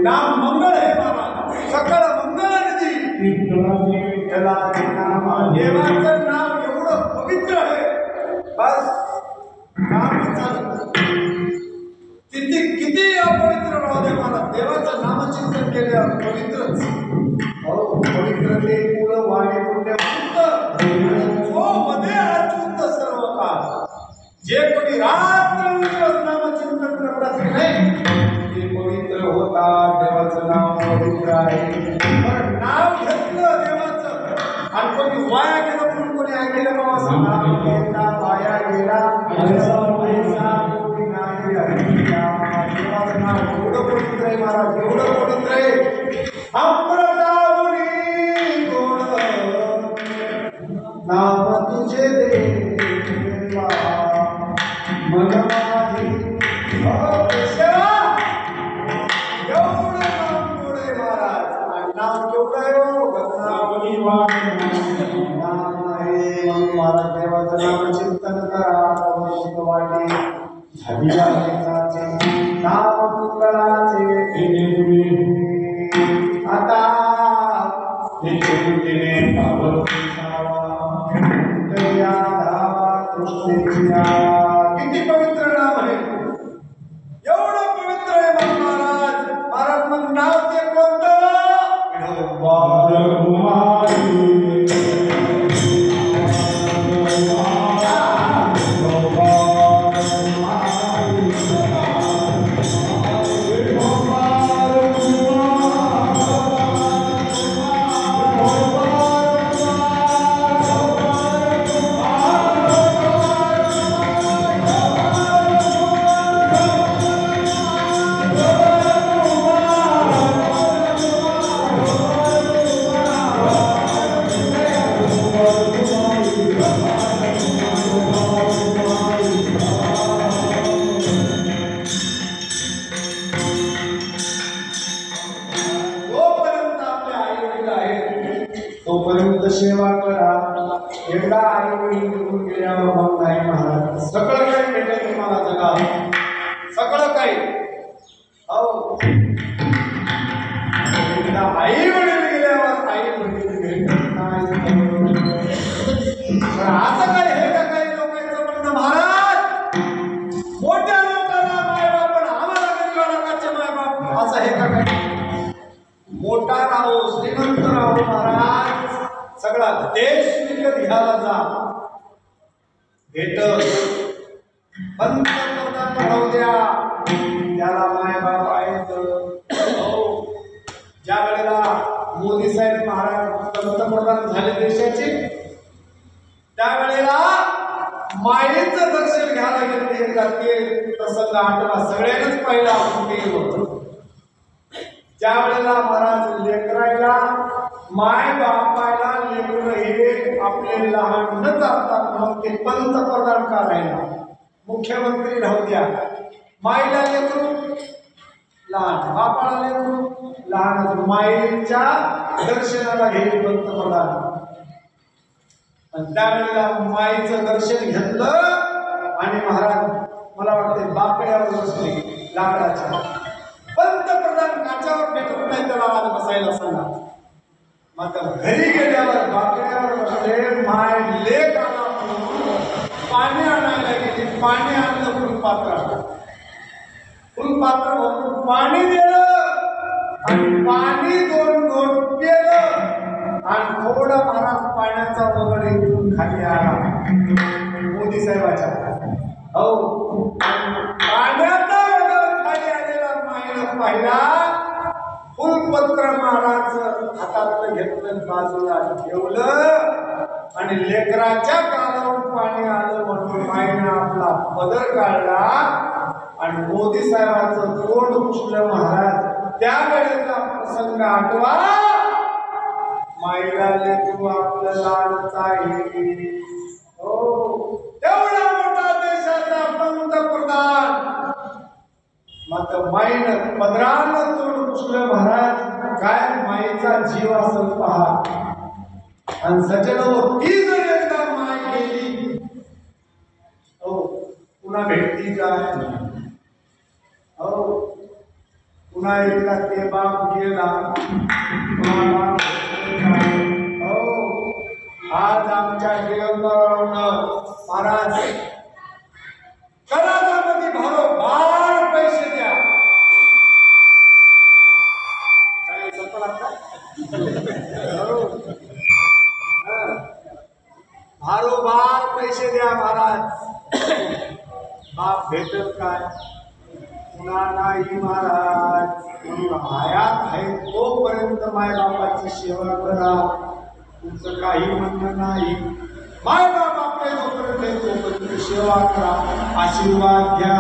नाम मंगळ आहे बाबा, सकळ मंगळ नदी. देवाचं नाव एवढं पवित्र आहे, बस नाम चालत किती किती अपवित्र राहू दे मला, देवाचं नामचिंतन केल्यावर पवित्रच. हो पवित्रतेमुळं वाणे पुण्य जो मध्ये अच्युत सर्व काळ. जे कोणी रात्रंदिवस नामचिंतन करतात की नाही ते पवित्र होतात. देवाचं नाव पवित्र आहे. पण नाव घेतलं देवाचं आणि कोणी वाया गेलं म्हणून कोणी ऐकलं बाबा सांगा वाया गेला पैसा कोणी नाही. देवाचं नाव एवढं पवित्र आहे महाराज, एवढं पवित्र आहे. अमृतावरी गोड नाम तुझे देवा मन माझी सेवा. एवढं नाम गोड आहे महाराज. आणि नाम केवढं आहे महाराज. देवाचं नाम चिंतन करा वाटे झालीच्या नाम मंगळाचे. आता किती पवित्र नाम आहे, एवढं पवित्र आहे मग महाराज. महाराज मग नाव ते कोणतं? सगळं काही. हो एकदा आई वडील गेल्यावर आई वडील भेटत नाही. असं काय हे का काही लोकांचं म्हणणं, महाराज मोठ्या लोकांना मायबाप पण आम्हाला गरीबा लोकांचे मायबाप असं हे का काही. मोठा राहो श्रीमंत राहो महाराज, सगळा देश विकत घ्यायला जा, भेटत पंतप्रधान राहू द्या त्याला मायबाप आहेत. हो ज्या वेळेला मोदी साहेब महाराज पंतप्रधान झाले देशाचे, त्यावेळेला मायेचं दर्शन घ्यायला गेले जाते. प्रसंग आठवा सगळ्यांनाच पहिला आपण केलं होतं. ज्या वेळेला महाराज लेकरायला माय बापायला लेकर हे आपले लहान न जातात म्हणून ते पंतप्रधान का राहिला, मुख्यमंत्री राहू द्या, माईला लेकरू लहान, बापाला लेकरू लहान, माईच्या दर्शनाला गेले पंतप्रधान. आणि त्यावेळेला माईचं दर्शन घेतलं आणि महाराज मला वाटते बाकड्यावर बसले लाकडाच्या. पंतप्रधान काचावर भेटत नाही त्याला आज बसायला सांगा. मात्र घरी गेल्यावर बाकड्यावर बसले, माय लेक आला म्हणून पाणी आणायला गेली. पाणी आणलं फुलपात्र, फुलपात्र भरून पाणी दिलं आणि पाणी दोन दोन पिलं आणि थोडा महाराज पाण्याचा वगैरे इथून खाली आला मोदी साहेबाच्या. हो पाण्याचा वगैरे खाली आलेला माईला पाहिला. फुलपत्र महाराज हातात घेतलं, बाजूला ठेवलं आणि लेकराच्या कानावर पाणी आलं म्हणून माईनं आपला पदर काढला आणि मोदी साहेबांचं तोंड पुसलं महाराज. त्यावेळेचा प्रसंग आठवा. माईला लेकरू आपलं लाडच आहे. हो एवढा मोठा देशाचा पंतप्रधान, मात्र माईनं पदरानं तोंड पुसलं महाराज. काय माईचा जीव असेल पहा. आणि सजन ती जर एकदा माय गेली, हो पुन्हा भेटती काय. हो पुन्हा एकदा ते बाप गेला, हो आज आमच्या देवरावनं महाराज करारामध्ये भारोभार पैसे द्या. काय सफल भारोभार पैसे द्या महाराज. बाप भेटत काय, पुन्हा नाही महाराज. हयात आहे तोपर्यंत मायबापाची सेवा करा, तुमचं काही म्हणणं नाही. मायबाप आपले जोपर्यंत तोपर्यंत सेवा करा, आशीर्वाद घ्या.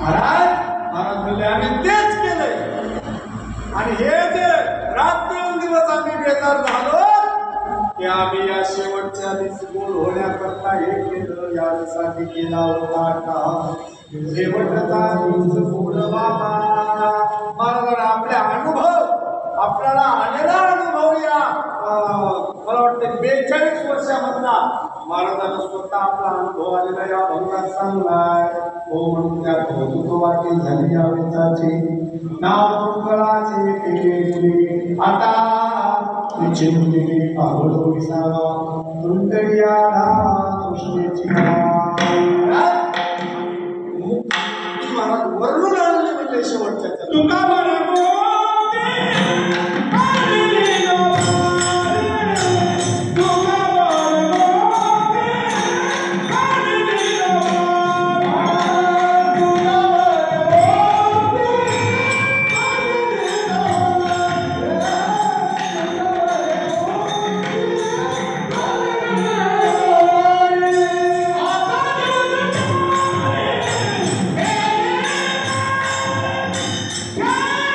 महाराज म्हणले आम्ही तेच केलंय. आणि हे जे रात्रंदिवस आम्ही बेजार झालो ते आम्ही या शेवटच्या दिवशी गोल होण्याकरता हे केलं, यासाठी केला होता का शेवटचा दिवस गोल बाबा. मला आपले अनुभव, आपल्याला आलेला अनुभव या मला वाटतं 42 वर्षामधला महाराजांना स्वतः आपला अनुभव आलेला या भंगात सांगलाय. हो म्हणून त्या कौतुक वाटी झाली या वेचाची नाव मंगळाचे केले. आता तुझे मुली पावलो विसावा तुंतरिया कृष्णेची महाराज वरून आणले म्हणजे शेवटच्या तुका Yeah!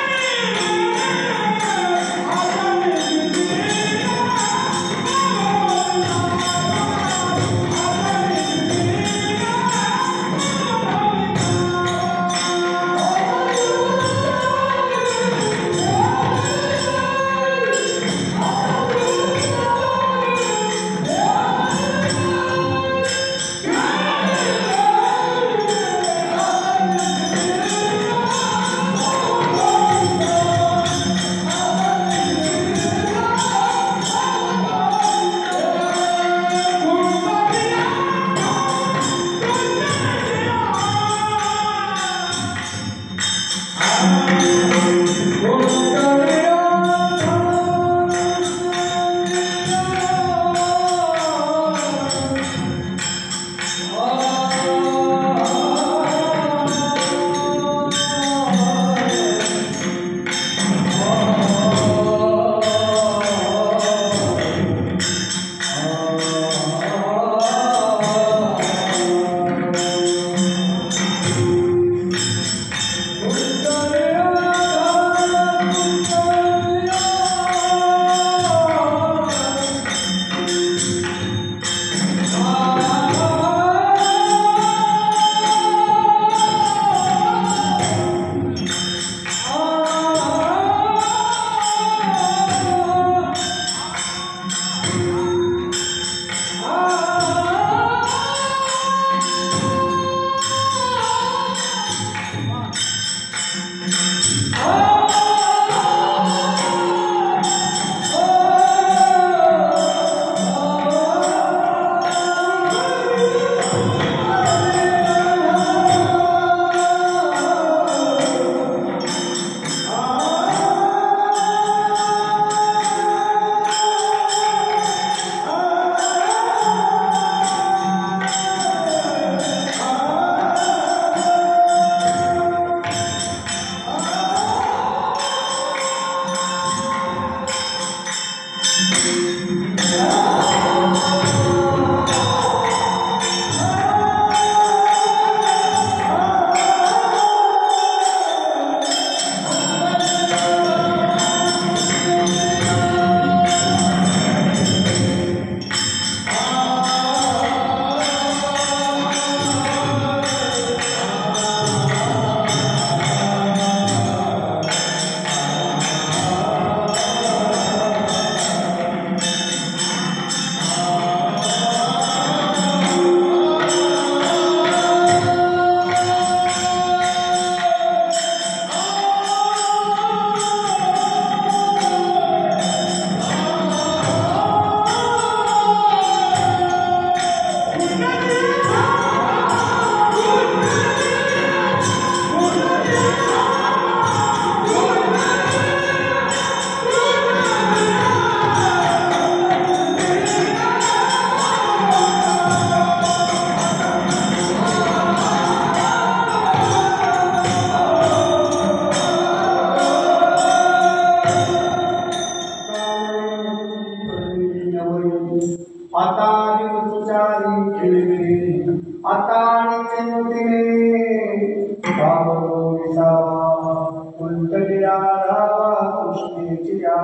बाबरो विसावा कुंतलिया धावा कृष्णेची या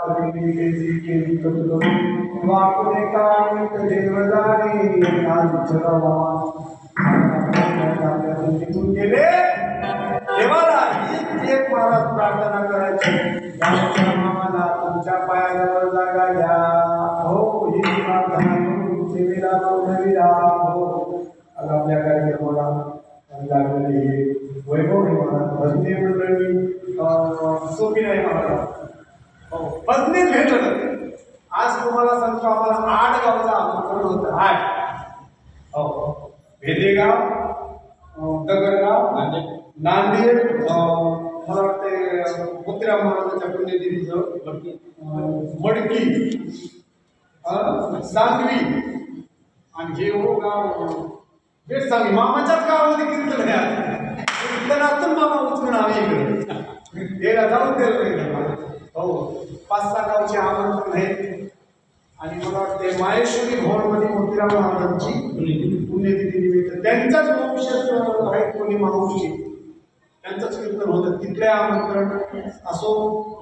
कलिकेची केली कटलो वाकुले कामित देवदारी आज चरवा निघून गेले देवाला हीच एक महाराज प्रार्थना करायची आमच्या मामाला तुमच्या पायाजवळ जागा द्या हो ही प्रार्थना करून सेवेला नवीला हो आज आपल्या कार्यक्रमाला लागलेले हे वैभव हे महाराज भजनी मंडळी सोपी नाही महाराज हो भजनीच भेटलं आज तुम्हाला सांगतो आम्हाला 8 गावचा आमंत्रण होतं 8 हो भेदेगाव दगडगाव नांदेड मला वाटते मुक्तीराम महाराजांच्या पुण्यतिथीचं मडकी सांगवी आणि हे हो गाव भेट सांगवी मामाच्याच गावामध्ये कीर्तन आहे कीर्तनातून मामा उचलून आम्ही इकडे याला जाऊन दिलं हो 5-6 गावचे आमंत्रण आहे आणि मला वाटते माहेश्वरी भवनमध्ये मोतीराम महाराजांची पुण्यतिथी निमित्त त्यांच्याच वंशज आहेत कोणी माहुशी त्यांचंच कीर्तन होतं तिथले आमंत्रण असो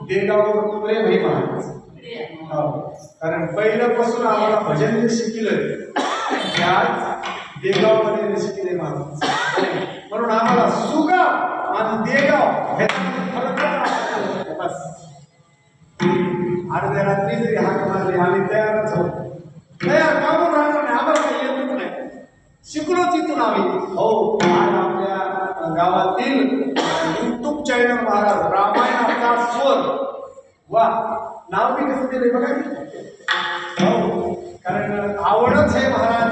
देगाववर प्रेम हे महाराज कारण पहिल्यापासून आम्हाला भजन जे शिकलं त्याच देगावमध्ये शिकले महाराज म्हणून आम्हाला सुगाव आणि देगाव ह्याच्यामध्ये बस अर्ध्या रात्री जरी हाक मारली आम्ही तयारच होतो तयार कामून राहणार नाही आम्हाला काही येतच नाही शिकलो तिथून आम्ही हो आज आपल्या गावातील यूट्यूब चॅनल महाराज रामायणाचा स्वर वा नाव बी कसं दिले बघा हो कारण आवडच आहे महाराज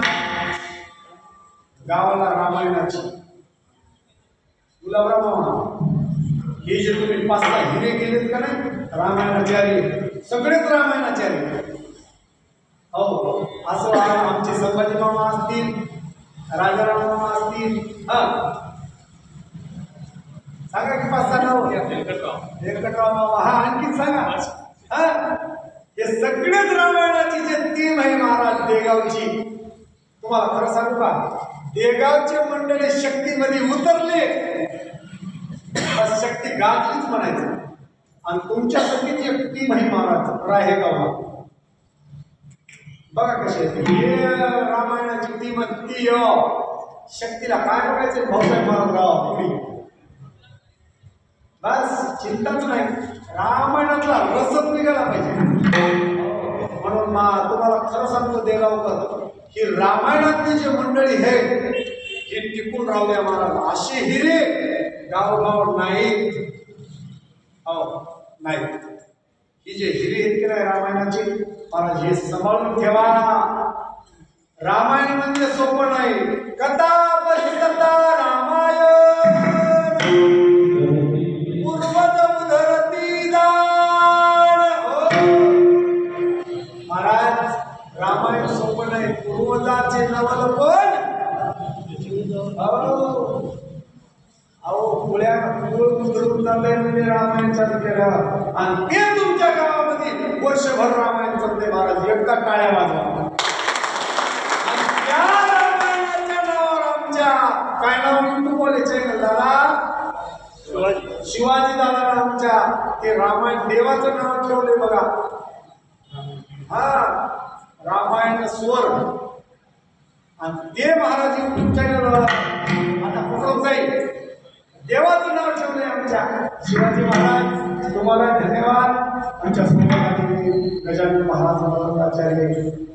गावाला रामायणाची गुलाबराव मामा हे जे तुम्ही 5-6 हिरे गेलेत का नाही रामायणाचार्य सगळेच रामायणाचार्य हो असं आमचे संभाजी मामा असतील राजाराम मामा असतील सांगा की 5-6 नाव व्यंकटराव मामा आणखी सांगा हे सगळेच रामायणाची जे टीम आहे महाराज देगावची तुम्हाला खरं सांगू का देगावचे मंडळी शक्तीमध्ये उतरले शक्ती गाजलीच म्हणायचं आणि तुमच्या सगळीची एक टीम आहे महाराज राहेगावला बघा कशी हे रामायणाची टीम ती शक्तीला काय बघायचं भाऊसाहेब महाराज पुढे बस चिंताच नाही रामायणातला रसच निघाला पाहिजे म्हणून तुम्हाला खरं सांगतो देगावकर ही रामायणातली जे मंडळी आहे हे टिकून राहू द्या महाराज असे हिरे गावगाव नाहीत हो नाही ही जे हिरे आहेत की नाही रामायणाचे महाराज हे सांभाळून ठेवा रामायण म्हणजे सोपं नाही कथा परिकथा रामायण पूर्वज उधरती दान महाराज रामायण सोपं नाही पूर्वजाचे नवल पण अहो पुळ्या उधळून चाललंय म्हणजे रामायण चालू केलं आणि ते तुमच्या गावामध्ये वर्षभर रामायण चालते महाराज एकदा टाळ्या वाजवा त्या रामायणाच्या नावावर आमच्या काय नाव युट्यूब वाले चॅनल दादा शिवाजी दादा आमच्या ते रामायण देवाचं नाव ठेवले बघा रामायण स्वर आणि ते महाराज युट्यूब चॅनल आता कुठं जाईल देवाचं नाव ठेवले आमच्या शिवाजी महाराज तुम्हाला धन्यवाद आमच्या सोबत गजानन महाराज आचार्य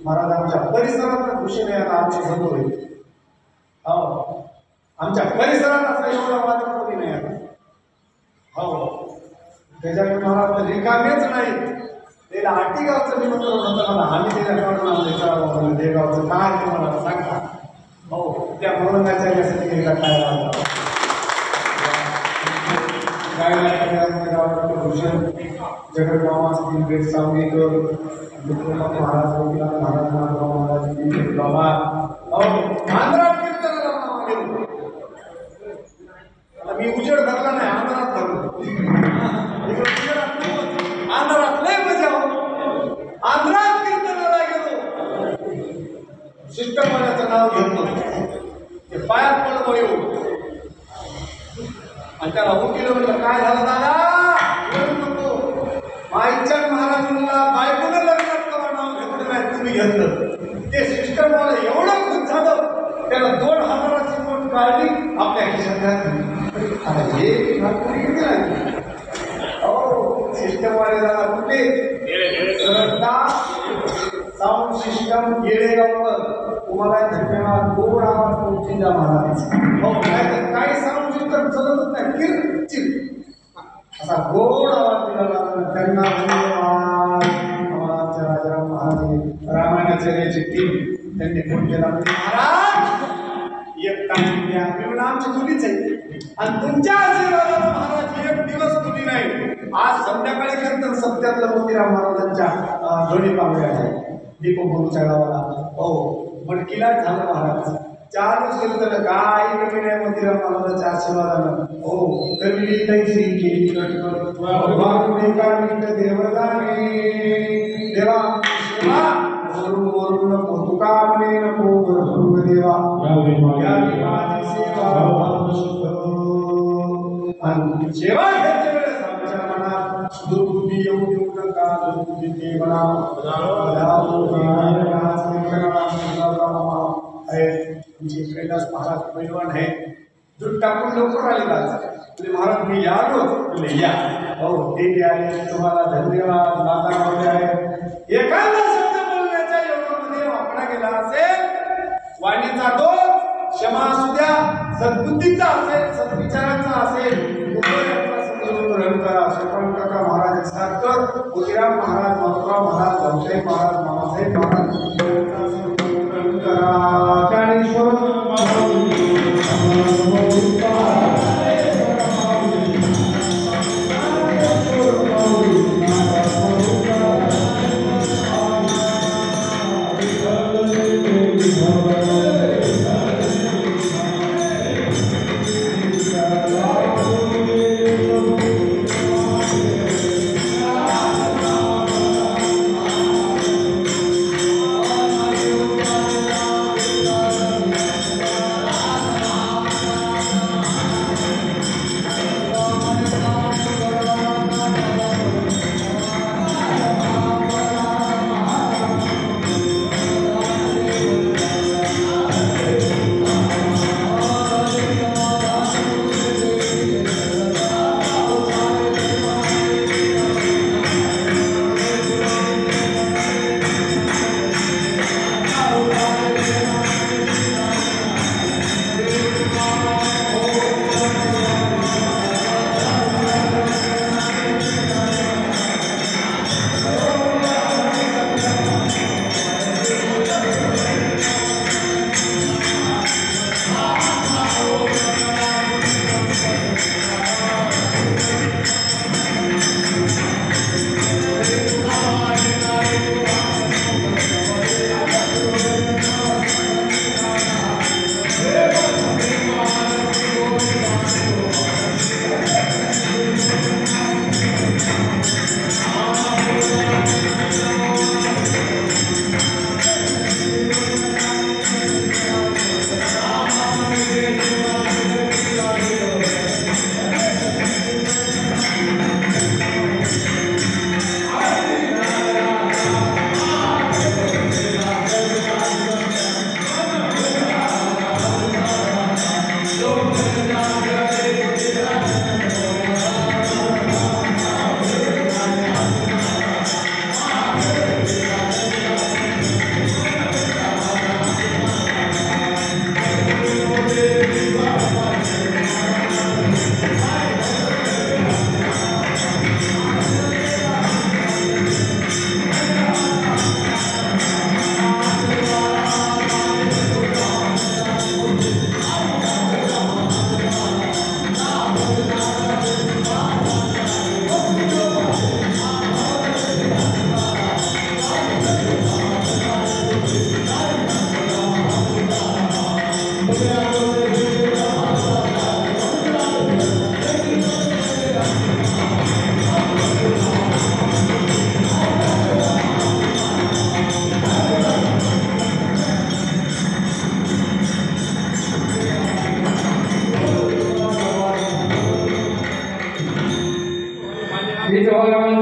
महाराज आमच्या परिसरात खुशीने आता आमची बंद होईल हो आमच्या परिसरात असं एवढा वादन कोणी नाही आता हो गजानन महाराज रिकामेच नाही त्याला आटीगावचं निमंत्रण होतं मला आम्ही त्याला देगावचं काय ते मला सांगता हो त्या म्हणून एकदा काय भूषण जगडगाव असतील बेट सावंगीकर महाराज महाराज महाराज बाबा आंध्रात कीर्तनाला मी उजेड धरला नाही आंध्रात धरलो आंध्रात लय मजा आंध्रात कीर्तनाला गेलो शिष्टमंडळाचं नाव घेतो ते पायात पडतो येऊ आणि त्याला उठिलं म्हणलं काय झालं दादा बोलू नको माईच्या महाराजांना बायकोनं लग्नात कवा नाव घेतलं नाही तुम्ही घेतलं ते सिस्टर मला एवढं खुश झालं त्याला 2000ची नोट काढली आपल्या खिशात घातली आता हे कोणी किती लागली हो सिस्टम वाले दादा कुठे सरकता साऊंड सिस्टम येळेगावकर तुम्हाला धन्यवाद गोड आवाज पोहोचून द्या महाराज हो नाही काही साऊंड सिस्टम चलतच नाही किरचिर असा गोड आवाज दिला त्यांना धन्यवाद आमच्या राजाराम महाराज रामायणाचार्याची टीम त्यांनी फोन केला महाराज एक तारीख द्या म्हणून आमची चुकीच आहे आणि तुमच्या आशीर्वादाला महाराज एक दिवस चुकी नाही आज संध्याकाळी नंतर सत्यातलं मोतीराम महाराजांच्या दोन्ही पांगड्या आहेत दीपगुरूच्या गावाला हो मडकीला झालं महाराज चालूच केलं तर काय कमी नाही मोतीराम महाराजांच्या आशीर्वादानं हो कमी तैसी केली देवदाने देवा सेवा वरून नको तुका म्हणे नको भरपूर देवा यावी माझी सेवा आणि सेवा घेतल्या वेळेस आमच्या मनात दुर्बुद्धी येऊ देऊ नका दुर्बुद्धी ते म्हणा तुमचे कैलास महाराज पैलवान आहे दूध टाकून लवकर आले म्हणजे महाराज मी आलो या हो ते आले तुम्हाला धन्यवाद दादा आहे एखादा शब्द बोलण्याच्या योगामध्ये वापरा गेला असेल वाणीचा दोष क्षमा असू द्या सद्बुद्धीचा असेल सद्विचाराचा असेल ग्रहण करा सोपान काका महाराज सारखं मोतीराम महाराज माधवराव महाराज भाऊसाहेब महाराज मामासाहेब महाराज ग्रहण करा ज्ञानेश्वर भगवान